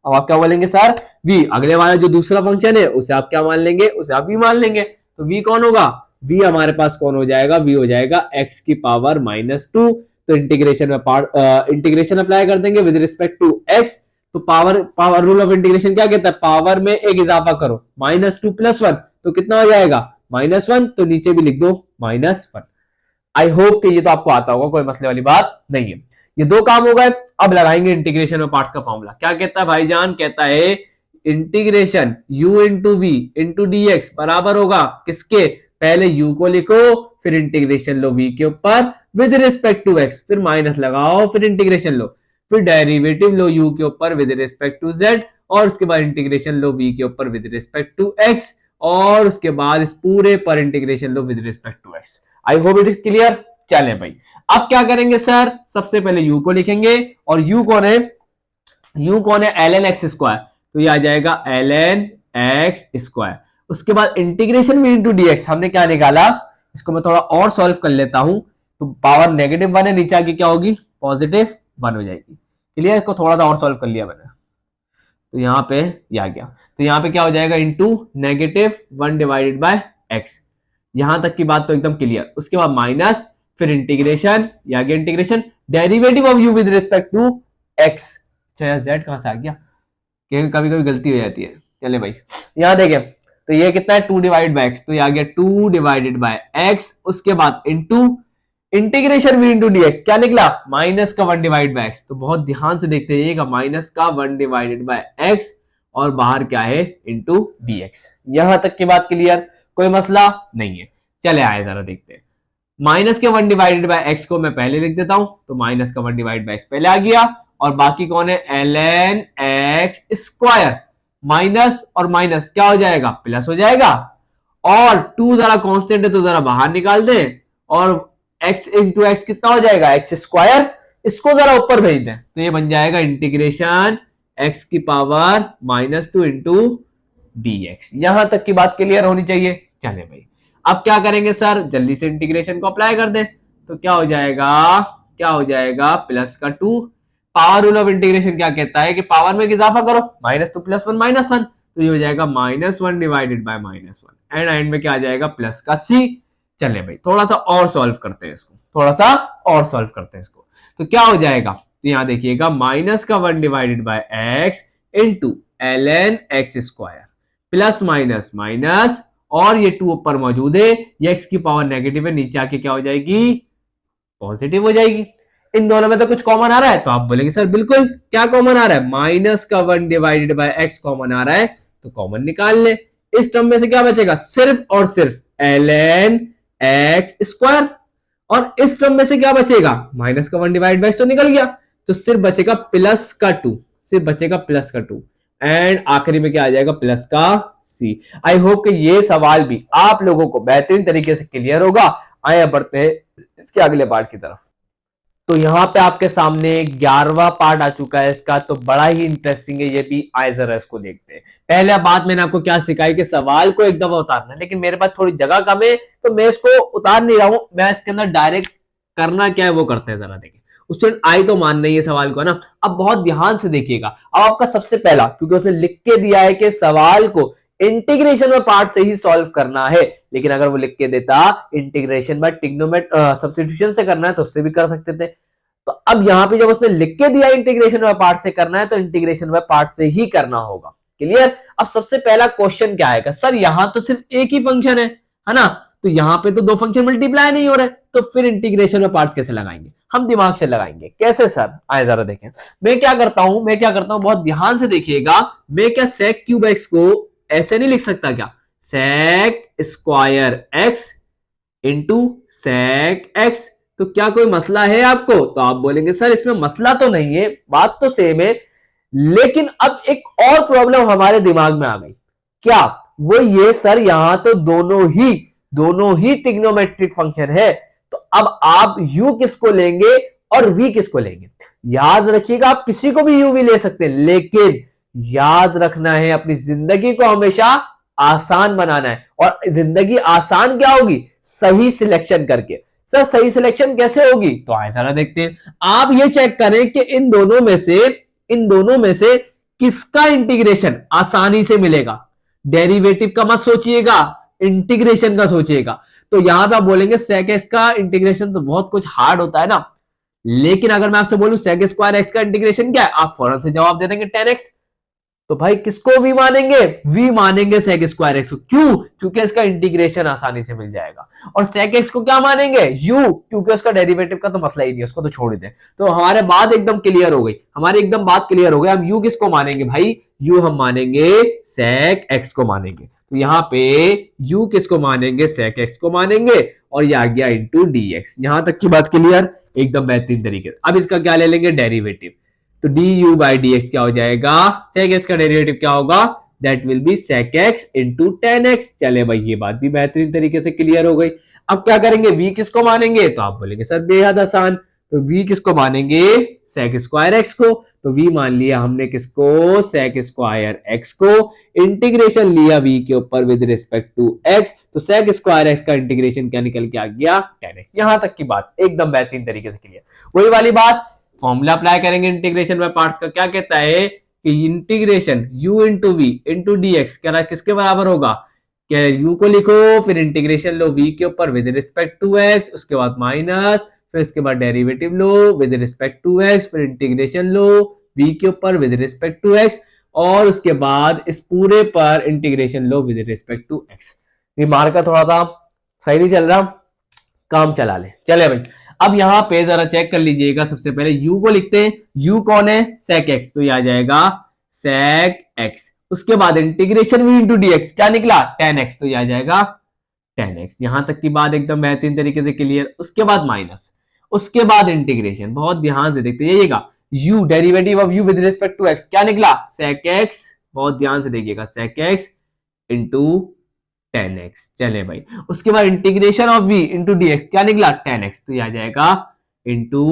अब आप क्या बोलेंगे सर v, अगले वाला जो दूसरा फंक्शन है उसे आप क्या मान लेंगे, उसे आप v मान लेंगे, तो v कौन होगा, v हमारे पास कौन हो जाएगा, v हो जाएगा x की पावर -2, तो इंटीग्रेशन में इंटीग्रेशन अप्लाई कर देंगे विद रिस्पेक्ट टू x, तो पावर रूल ऑफ इंटीग्रेशन क्या कहता है, पावर में एक इजाफा करो, -2 + 1 तो कितना हो जाएगा -1, तो नीचे भी लिख दो -1। आई होप कि ये तो आपको आता होगा, कोई मसले वाली बात नहीं है। ये दो काम हो गए। अब लगाएंगे इंटीग्रेशन में पार्ट्स का फॉर्मूला। क्या कहता है भाईजान, कहता है integration u into v into dx बराबर होगा किसके, पहले u को लिखो फिर इंटीग्रेशन लो v के ऊपर विद रिस्पेक्ट टू एक्स, फिर माइनस लगाओ, फिर इंटीग्रेशन लो, फिर डेरिवेटिव लो u के ऊपर विद रिस्पेक्ट टू z, और उसके बाद इंटीग्रेशन लो v के ऊपर विद रिस्पेक्ट टू x, और उसके बाद इस पूरे पर इंटीग्रेशन लो with respect to x। I hope it is clear. चले भाई, अब क्या करेंगे सर, सबसे पहले u को लिखेंगे, और u कौन है ln x स्क्वायर, तो ये आ जाएगा ln x स्क्वायर। उसके बाद इंटीग्रेशन v इंटू dx हमने क्या निकाला, इसको मैं थोड़ा और सॉल्व कर लेता हूं, तो पावर -1 है, नीचे आके क्या होगी, +1 हो जाएगी। क्लियर, इसको थोड़ा सा और सॉल्व कर लिया मैंने, तो यहाँ पे ये आ गया, तो यहाँ पे क्या हो जाएगा, इंटू -1 डिवाइडेड बाय x। यहां तक की बात तो एकदम क्लियर। उसके बाद माइनस, फिर इंटीग्रेशन, ये आ गया integration, derivative of u with respect to x। अच्छा z कहां से आ गया, कभी कभी गलती हो जाती है। चले भाई, यहां देखें, तो ये कितना है, 2 डिवाइड बाय x, तो ये आ गया 2 डिवाइडेड बाय x। उसके बाद into integration v into dx, क्या निकला, माइनस का 1 डिवाइड बाय x। तो बहुत ध्यान से देखते रहिएगा, माइनस का 1 डिवाइडेड बाय x, और बाहर क्या है, इंटू dx। यहां तक की बात क्लियर, कोई मसला नहीं है। चले आए जरा देखते हैं, माइनस के 1 डिवाइडेड बाय x को मैं पहले लिख देता हूं, तो माइनस का 1 डिवाइड बाय x पहले आ गया, और बाकी कौन है, ln x स्क्वायर, माइनस और माइनस क्या हो जाएगा, प्लस हो जाएगा, और 2 जरा कांस्टेंट है तो जरा बाहर निकाल दे, और x इंटू एक्स कितना हो जाएगा, x स्क्वायर, इसको जरा ऊपर भेज दें, तो ये बन जाएगा इंटीग्रेशन x की पावर -2 इंटू dx। यहां तक की बात क्लियर होनी चाहिए। चले भाई, अब क्या करेंगे सर, जल्दी से इंटीग्रेशन को अप्लाई कर दें, तो क्या हो जाएगा, +2। पावर रूल ऑफ इंटीग्रेशन क्या कहता है कि पावर में इजाफा करो, -2 +1 -1, तो ये हो जाएगा -1 डिवाइडेड बाय -1, एंड एंड में क्या आ जाएगा, प्लस का c। चले भाई, थोड़ा सा और सॉल्व करते हैं इसको, तो क्या हो जाएगा, तो यहां देखिएगा, माइनस का 1 divided by x into ln x square, plus minus minus, और ये 2 ऊपर मौजूद है, ये x की पावर नेगेटिव है, नीचे आके क्या हो जाएगी, पॉजिटिव हो जाएगी। इन दोनों में तो कुछ कॉमन आ रहा है, तो आप बोलेंगे सर बिल्कुल, क्या कॉमन आ रहा है, माइनस का 1 डिवाइडेड बाय x कॉमन आ रहा है, तो कॉमन निकाल ले। इस टर्म में से क्या बचेगा, सिर्फ और सिर्फ ln x स्क्वायर, और इस टर्म में से क्या बचेगा, माइनस का 1 डिवाइड बाय x तो निकल गया, तो सिर्फ बचेगा प्लस का 2, एंड आखिरी में क्या आ जाएगा, प्लस का c। आई होप कि ये सवाल भी आप लोगों को बेहतरीन तरीके से क्लियर होगा। आइए बढ़ते हैं इसके अगले पार्ट की तरफ। तो यहाँ पे आपके सामने 11वां पार्ट आ चुका है इसका, तो बड़ा ही इंटरेस्टिंग है ये भी। आइए जरा इसको देखते हैं। पहले बात मैंने आपको क्या सिखाई कि सवाल को एक दफा उतारना है, लेकिन मेरे पास थोड़ी जगह कम है तो मैं इसको उतार नहीं रहा हूं, मैं इसके अंदर डायरेक्ट करना क्या है वो करते हैं। जरा देखिए, उससे आई तो मान नहीं है सवाल को ना। अब बहुत ध्यान से देखिएगा। अब आपका सबसे पहला, क्योंकि उसने लिख के दिया है कि सवाल को इंटीग्रेशन में पार्ट से ही सॉल्व करना है, लेकिन अगर वो लिख के देता इंटीग्रेशन बाय ट्रिग्नोमेट सब्स्टिट्यूशन से करना है तो उससे भी कर सकते थे। तो अब यहां पे जब उसने लिख के दिया इंटीग्रेशन बाय पार्ट से करना है तो इंटीग्रेशन बाय पार्ट से ही करना होगा। क्लियर। अब सबसे पहला क्वेश्चन क्या आएगा, सर यहां तो सिर्फ एक ही फंक्शन है ना, तो यहां पे तो दो फंक्शन मल्टीप्लाई नहीं हो रहे, तो फिर इंटीग्रेशन में पार्ट्स कैसे लगाएंगे? हम दिमाग से लगाएंगे। कैसे सर? आए जरा देखें। मैं क्या करता हूं, बहुत ध्यान से देखिएगा। मैं क्या sec क्यूब एक्स को ऐसे नहीं लिख सकता क्या, sec square x into sec x? तो क्या कोई मसला है आपको? तो आप बोलेंगे सर इसमें मसला तो नहीं है, बात तो सेम है, लेकिन अब एक और प्रॉब्लम हमारे दिमाग में आ गई। क्या? वो ये सर यहां तो दोनों ही ट्रिग्नोमेट्रिक फंक्शन है, तो अब आप u किसको लेंगे और v किसको लेंगे? याद रखिएगा, आप किसी को भी u v ले सकते हैं, लेकिन याद रखना है अपनी जिंदगी को हमेशा आसान बनाना है। और जिंदगी आसान क्या होगी? सही सिलेक्शन करके। सर सही सिलेक्शन कैसे होगी? तो आए जरा देखते हैं। आप ये चेक करें कि इन दोनों में से किसका इंटीग्रेशन आसानी से मिलेगा। डेरिवेटिव का मत सोचिएगा, इंटीग्रेशन का सोचिएगा। तो यहां पे आप बोलेंगे sec x का इंटीग्रेशन तो बहुत कुछ हार्ड होता है ना, लेकिन अगर मैं आपसे बोलूं sec स्क्वायर एक्स का इंटीग्रेशन क्या है, आप फौरन से जवाब दे देंगे 10x। तो भाई किसको v मानेंगे? v मानेंगे sec स्क्वायर एक्स को। क्यों? क्योंकि इसका इंटीग्रेशन आसानी से मिल जाएगा। और sec x को क्या मानेंगे? u, क्योंकि उसका डेरिवेटिव का तो मसला ही नहीं है, उसको तो छोड़ ही दे। तो हमारे बात एकदम क्लियर हो गई, हम u किसको मानेंगे भाई? u हम मानेंगे sec x को मानेंगे। तो यहाँ पे u किसको मानेंगे, sec x को मानेंगे, और ये आ गया इंटू dx। यहां तक की बात क्लियर, एकदम बेहतरीन तरीके से। अब इसका क्या ले लेंगे, डेरिवेटिव। तो du बाई dx क्या हो जाएगा, sec x का डेरिवेटिव क्या होगा, that will B sec x into tan x. चले भाई, ये बात भी बेहतरीन तरीके से क्लियर हो गई। अब क्या करेंगे, v किसको मानेंगे, तो आप बोलेंगे सर बेहद आसान, तो v किसको मानेंगे, sec स्क्वायर x को। तो v मान लिया हमने किसको, sec स्क्वायर x को, इंटीग्रेशन लिया v के ऊपर विद रिस्पेक्ट टू x, तो sec स्क्वायर x का इंटीग्रेशन क्या निकल के आ गया, 10x। यहां तक की बात एकदम बेहतरीन तरीके से क्लियर। वही वाली बात, फॉर्मूला अप्लाई करेंगे इंटीग्रेशन बाय पार्ट्स का, क्या कहता है कि integration u into v into D x किसके बराबर होगा, क्या u को लिखो, फिर इंटीग्रेशन लो v के ऊपर विद रिस्पेक्ट टू x, उसके बाद माइनस, फिर इसके बाद डेरिवेटिव लो विद रिस्पेक्ट टू x, फिर इंटीग्रेशन लो v के ऊपर विद रिस्पेक्ट टू x, और उसके बाद इस पूरे पर इंटीग्रेशन लो विद रिस्पेक्ट टू x। ये मार्कर थोड़ा सा सही नहीं चल रहा, काम चला ले। चले भाई, अब यहां पे जरा चेक कर लीजिएगा, सबसे पहले u को लिखते हैं, u कौन है, sec x, तो ये आ जाएगा sec x। उसके बाद integration v into D x, क्या निकला, tan x, तो ये आ जाएगा tan x। यहां तक की बात एकदम बेहतरीन तरीके से क्लियर। उसके बाद माइनस, उसके बाद इंटीग्रेशन, बहुत ध्यान से देखते जाइएगा, u derivative of u with respect to x क्या निकला, sec x, बहुत ध्यान से देखिएगा, sec x into tan x। चले भाई, उसके बाद integration of v into D x क्या निकला, tan x, तो ये आ जाएगा इंटू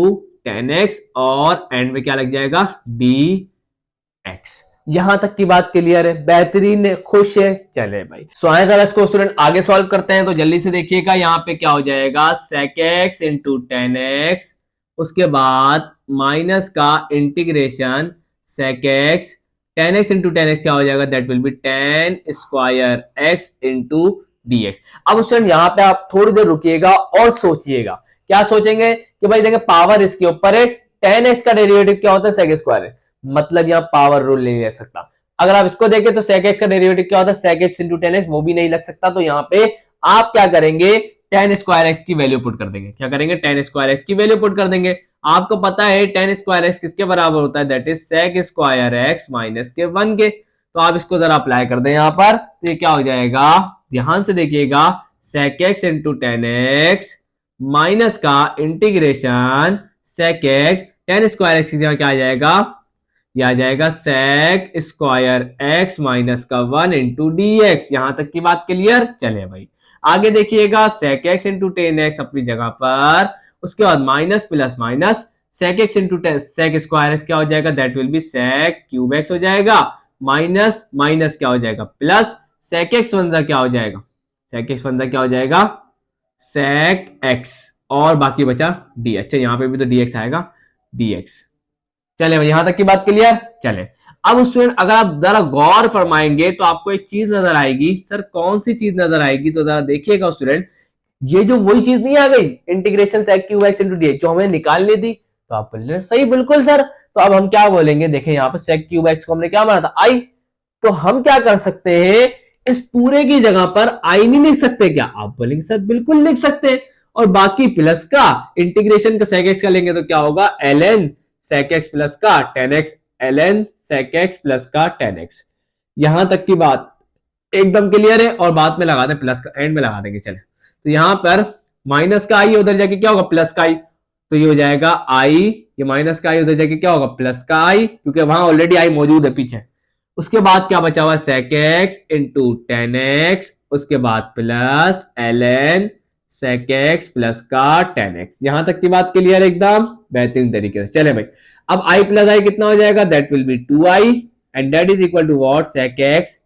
tan x, और एंड में क्या लग जाएगा, dx। यहां तक की बात क्लियर है, बेहतरीन है, खुश है। चले भाई, सो आए जरा इसको स्टूडेंट आगे सॉल्व करते हैं, तो जल्दी से देखिएगा, यहाँ पे क्या हो जाएगा, sec x into tan x, उसके बाद माइनस का integration sec x, ten x into tan x क्या हो जाएगा, that will B ten square x into dx। अब स्टूडेंट यहाँ पे आप थोड़ी देर रुकिएगा और सोचिएगा, क्या सोचेंगे कि भाई देखिए पावर इसके ऊपर है, टेन एक्स का डेरिवेटिव क्या होता है, sec स्क्वायर है, मतलब यहाँ पावर रूल नहीं लग सकता। अगर आप इसको देखें तो sec x का डेरिवेटिव क्या होता है, sec x into tan x, वो भी नहीं लग सकता। तो यहाँ पे आप क्या करेंगे, टेन स्क्वायर एक्स की वैल्यू पुट कर देंगे। क्या करेंगे, टेन स्क्वायर एक्स की वैल्यू पुट कर देंगे। आपको पता है टेन स्क्वायर एक्स किसके बराबर होता है, that is sec square x minus के 1 के। तो आप इसको जरा अप्लाई कर दें यहाँ पर, तो ये क्या हो जाएगा, ध्यान से देखिएगा, sec x into tan X minus का integration sec x, tan square X की जगह क्या आ जाएगा, यह आ जाएगा sec स्क्वायर x माइनस का 1 इंटू डी एक्स। यहां तक की बात क्लियर। चले भाई आगे देखिएगा, sec x into tan x अपनी जगह पर, उसके बाद minus plus minus, sec x into sec square x क्या हो जाएगा, that will B sec cube x हो जाएगा, माइनस माइनस क्या हो जाएगा प्लस, sec x बंदा क्या हो जाएगा, sec x बंदा क्या हो जाएगा, sec x, और बाकी बचा डी। अच्छा यहाँ पे भी तो dx आएगा, dx। चले भाई यहां तक की बात क्लियर। चले अब स्टूडेंट अगर आप जरा गौर फरमाएंगे तो आपको एक चीज नजर आएगी, सर कौन सी चीज नजर आएगी, तो जरा देखिएगा स्टूडेंट, ये जो वही चीज नहीं आ गई, integration sec cube x into D जो हमें निकालनी थी। तो आप बोल रहे सही, बिल्कुल सर। तो अब हम क्या बोलेंगे, देखें यहाँ पे sec क्यूब एक्स को हमने क्या माना था, आई। तो हम क्या कर सकते हैं, इस पूरे की जगह पर आई नहीं लिख सकते क्या, आप बोलेंगे सर बिल्कुल लिख सकते हैं। और बाकी प्लस का इंटीग्रेशन का sec एक्स का लेंगे तो क्या होगा, ln sec x प्लस का tan x, ln sec x plus का टेन एक्स। यहां तक की बात एकदम क्लियर है, और बाद में लगा दें प्लस का, एंड में लगा देंगे। चले तो यहां पर माइनस का आई, उधर जाके क्या होगा प्लस का आई, तो ये हो जाएगा आई, ये माइनस का आई उधर जाके क्या होगा प्लस का आई, क्योंकि वहां ऑलरेडी आई मौजूद है पीछे। उसके बाद क्या बचा हुआ, sec x into tan x, उसके बाद plus ln sec x plus का टेन एक्स। यहां तक की बात क्लियर एकदम बेहतरीन तरीके से। चले भाई अब i प्लस आई कितना हो जाएगा, that will be 2i, and that is equal to what, sec x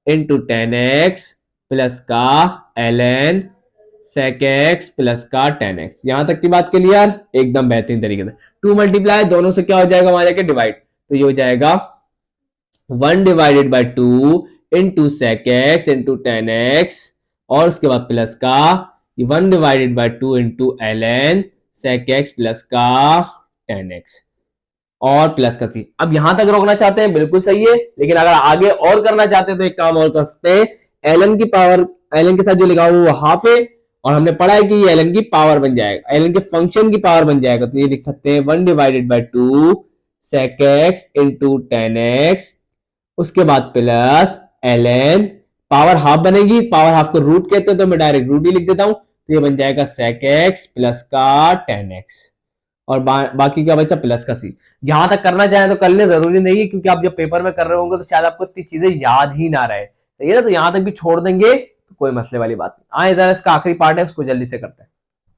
into tan x plus का ln sec x प्लस का टेन एक्स। यहां तक की बात क्लियर एकदम बेहतरीन तरीके से। टू मल्टीप्लाई दोनों से क्या हो जाएगा, वहां जाके डिवाइड, तो ये हो जाएगा 1 divided by 2 into sec x into tan x, और उसके बाद प्लस का 1 divided by 2 into ln sec x plus का टेन एक्स, और प्लस का सी। अब यहां तक रोकना चाहते हैं, बिल्कुल सही है, लेकिन अगर आगे और करना चाहते हैं तो एक काम और कर सकते हैं, ln की पावर, ln के साथ जो लिखा हुआ वो हाफ है, और हमने पढ़ा है कि ये ln की पावर बन जाएगा, ln के फंक्शन की पावर बन जाएगा। तो ये लिख सकते हैं 1 divided by 2 sec x into tan x, उसके बाद प्लस ln पावर हाफ बनेगी, पावर हाफ को रूट कहते हैं तो मैं डायरेक्ट रूट ही लिख देता हूं, तो ये बन जाएगा sec x प्लस का tan x, और बाकी क्या बचा प्लस का सी। जहां तक करना चाहे तो कर ले, जरूरी नहीं है, क्योंकि आप जब पेपर में कर रहे होंगे तो शायद आपको इतनी चीजें याद ही ना रहे, सही है ना, तो यहां तक भी छोड़ देंगे तो कोई मसले वाली बात नहीं। आए जरा इसका आखिरी पार्ट है, उसको जल्दी से करते हैं।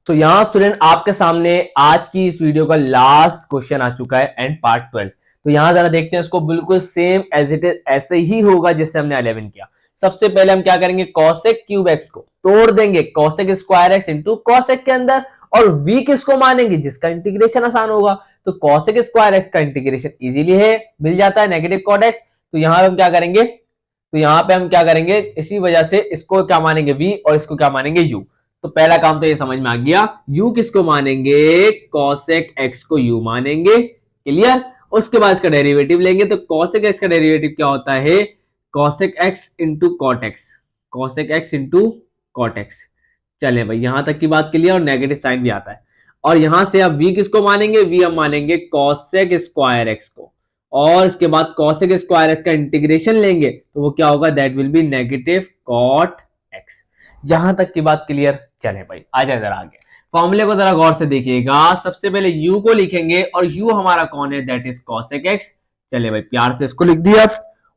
तो यहाँ स्टूडेंट आपके सामने आज की इस वीडियो का लास्ट क्वेश्चन आ चुका है, एंड पार्ट 12। तो यहाँ जरा देखते हैं इसको, बिल्कुल सेम एज इट इज ऐसे ही होगा जैसे हमने 11 किया। सबसे पहले हम क्या करेंगे, कॉसेक क्यूब एक्स को तोड़ देंगे cosec square x into cosec के अंदर, और v किसको मानेंगे, जिसका इंटीग्रेशन आसान होगा। तो कॉसेक स्क्वायर एक्स का इंटीग्रेशन इजीली है, मिल जाता है नेगेटिव कॉट एक्स। तो यहाँ पे हम क्या करेंगे, तो यहाँ पे हम क्या करेंगे, इसी वजह से इसको क्या मानेंगे v और इसको क्या मानेंगे u। तो पहला काम तो ये समझ में आ गया, u किसको मानेंगे, cosec x को u मानेंगे, क्लियर। उसके बाद इसका डेरिवेटिव लेंगे, तो cosec x का डेरिवेटिव क्या होता है, cosec x into cot x, cosec x into cot x. चले भाई यहां तक की बात क्लियर, और नेगेटिव साइन भी आता है। और यहां से अब v किसको मानेंगे, v हम मानेंगे cosec स्क्वायर x को, और इसके बाद cosec स्क्वायर x का इंटीग्रेशन लेंगे तो वो क्या होगा, that will be negative cot x। यहां तक की बात क्लियर। चले भाई आ जाए जरा आगे, फॉर्मूले को जरा गौर से देखिएगा। सबसे पहले u को लिखेंगे, और u हमारा कौन है, दैट इज cosec x। चले भाई प्यार से इसको लिख दिया।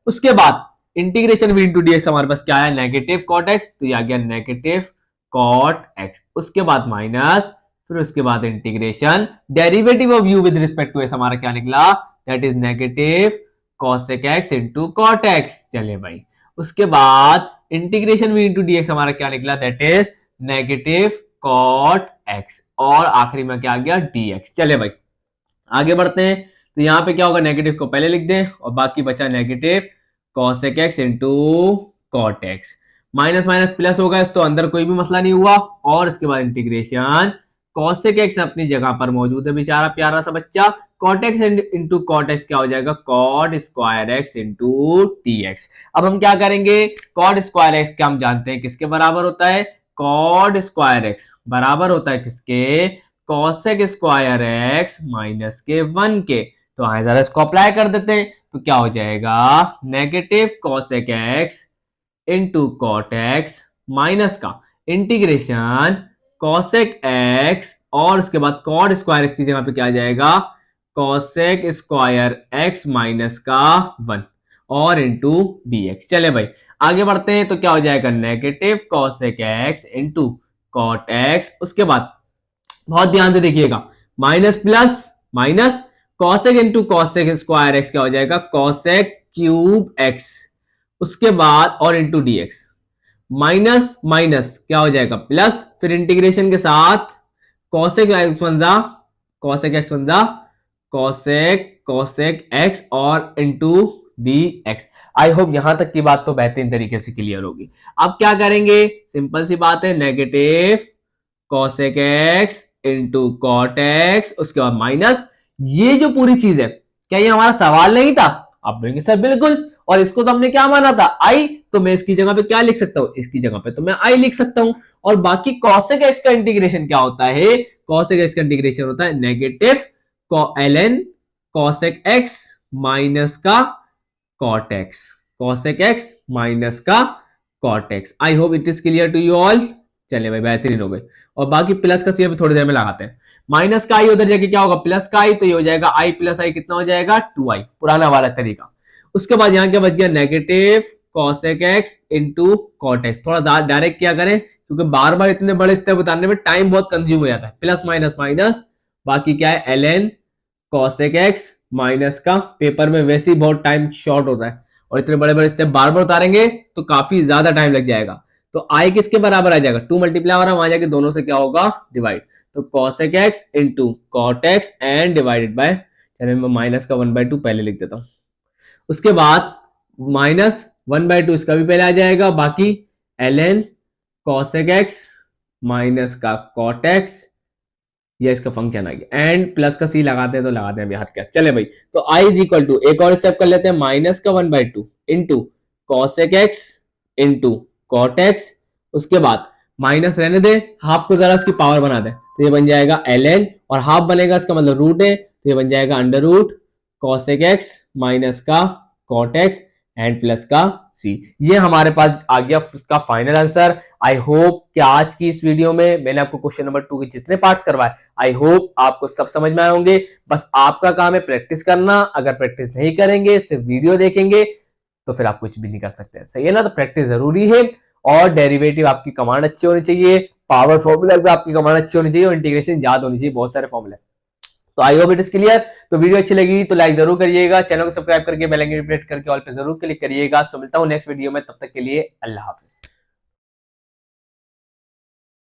उसके बाद इंटीग्रेशन v इंटू dx हमारे पास क्या है, नेगेटिव कॉट x, तो ये आ गया नेगेटिव कॉट x। उसके बाद माइनस, फिर उसके बाद integration derivative of u with respect to s हमारा क्या निकला, that is negative cosec x into cot x। चले भाई उसके बाद इंटीग्रेशन v इंटू dx हमारा क्या निकला, that is negative cot x, और आखिरी में क्या आ गया dx। चले भाई आगे बढ़ते हैं। तो यहां पे क्या होगा, नेगेटिव को पहले लिख दें, और बाकी बचा negative cosec x into cot x। Minus minus plus होगा, तो अंदर कोई भी मसला नहीं हुआ। और इसके बाद इंटीग्रेशन cosec x अपनी जगह पर मौजूद है बेचारा प्यारा सा बच्चा, cot x into cot x क्या हो जाएगा, cot square x into dx। अब हम क्या करेंगे, cot स्क्वायर x क्या हम जानते हैं किसके बराबर होता है, cot स्क्वायर x बराबर होता है किसके, cosec स्क्वायर x माइनस के 1 के। तो आए जरा इसको अप्लाई कर देते हैं, तो क्या हो जाएगा, negative cosec x into cot x minus का इंटीग्रेशन cosec x, और उसके बाद cot स्क्वायर एक्स की जगह पे क्या आ जाएगा, cosec स्क्वायर x माइनस का 1, और इंटू dx। चले भाई आगे बढ़ते हैं, तो क्या हो जाएगा, negative cosec x into cot x. उसके बाद बहुत ध्यान से देखिएगा, minus plus minus, cosec into cosec square x क्या हो जाएगा, cosec क्यूब x। उसके बाद और इंटू dx, माइनस माइनस क्या हो जाएगा प्लस, फिर इंटीग्रेशन के साथ cosec x वंजा cosec x वंजा cosec x और इंटू dx। आई होप यहां तक की बात तो बेहतरीन तरीके से क्लियर होगी। अब क्या करेंगे, सिंपल सी बात है, negative cosec x into cot x, उसके बाद माइनस, ये जो पूरी चीज है क्या ये हमारा सवाल नहीं था, आप बोलेंगे सर बिल्कुल, और इसको तो हमने क्या माना था आई, तो मैं इसकी जगह पे क्या लिख सकता हूं, इसकी जगह पे तो मैं आई लिख सकता हूं। और बाकी cosec x का इंटीग्रेशन क्या होता है, cosec x का इंटीग्रेशन होता है negative ln cosec x minus का cot x, cosec x minus का cot x। I hope it is clear to you all. चले भाई बेहतरीन हो गए। और बाकी प्लस का सी अभी थोड़ी देर में लगाते हैं, माइनस का आई उधर जाके क्या होगा प्लस का आई, तो ये हो जाएगा आई प्लस आई कितना हो जाएगा 2i, पुराना वाला तरीका। उसके बाद यहाँ क्या बच गया, negative cosec x into cot x. थोड़ा डायरेक्ट क्या करें, क्योंकि बार बार इतने बड़े स्टेप उतारने में टाइम बहुत कंज्यूम हो जाता है, प्लस माइनस माइनस, बाकी क्या है ln cosec x माइनस का, पेपर में वैसे ही बहुत टाइम शॉर्ट होता है, और इतने बड़े बड़े स्टेप बार बार उतारेंगे तो काफी ज्यादा टाइम लग जाएगा। तो i किसके बराबर आ जाएगा, 2 मल्टीप्लाई हो रहा है, वहां जाके दोनों से क्या होगा डिवाइड, तो cosec x into cot x and divided by, चलिए मैं माइनस का 1/2 पहले लिख देता हूं। उसके बाद माइनस 1/2 इसका भी पहले आ जाएगा, बाकी ln cosec x माइनस का cot x, ये इसका फंक्शन आ गया, एंड प्लस का सी लगाते हैं तो लगाते हैं अभी हाथ क्या। चले भाई तो i इज इक्वल टू, एक और स्टेप कर लेते हैं, माइनस का 1/2 into cosec x into cot x. उसके बाद माइनस रहने दे, हाफ को जरा इसकी पावर बना दे, तो ये बन जाएगा ln, और हाफ बनेगा इसका मतलब रूट है, तो ये बन जाएगा under root cosec x minus का cot x एंड प्लस का सी। ये हमारे पास आ गया उसका फाइनल आंसर। आई होप कि आज की इस वीडियो में मैंने आपको क्वेश्चन नंबर 2 के जितने पार्ट्स करवाए, आई होप आपको सब समझ में आए होंगे। बस आपका काम है प्रैक्टिस करना। अगर प्रैक्टिस नहीं करेंगे, सिर्फ वीडियो देखेंगे, तो फिर आप कुछ भी नहीं कर सकते, सही है ना। तो प्रैक्टिस जरूरी है। और डेरिवेटिव आपकी कमांड अच्छी होनी चाहिए, पावर फॉर्मूला भी आपकी कमांड अच्छी होनी चाहिए, और इंटीग्रेशन याद होनी चाहिए, बहुत सारे फॉर्मूले। तो आई होप इट इज क्लियर। तो वीडियो अच्छी लगी तो लाइक जरूर करिएगा, चैनल को सब्सक्राइब करके बेल आइकन प्रेस करके ऑल पे जरूर क्लिक करिएगा। सो मिलता हूं नेक्स्ट वीडियो में, तब तक के लिए अल्लाह हाफिज।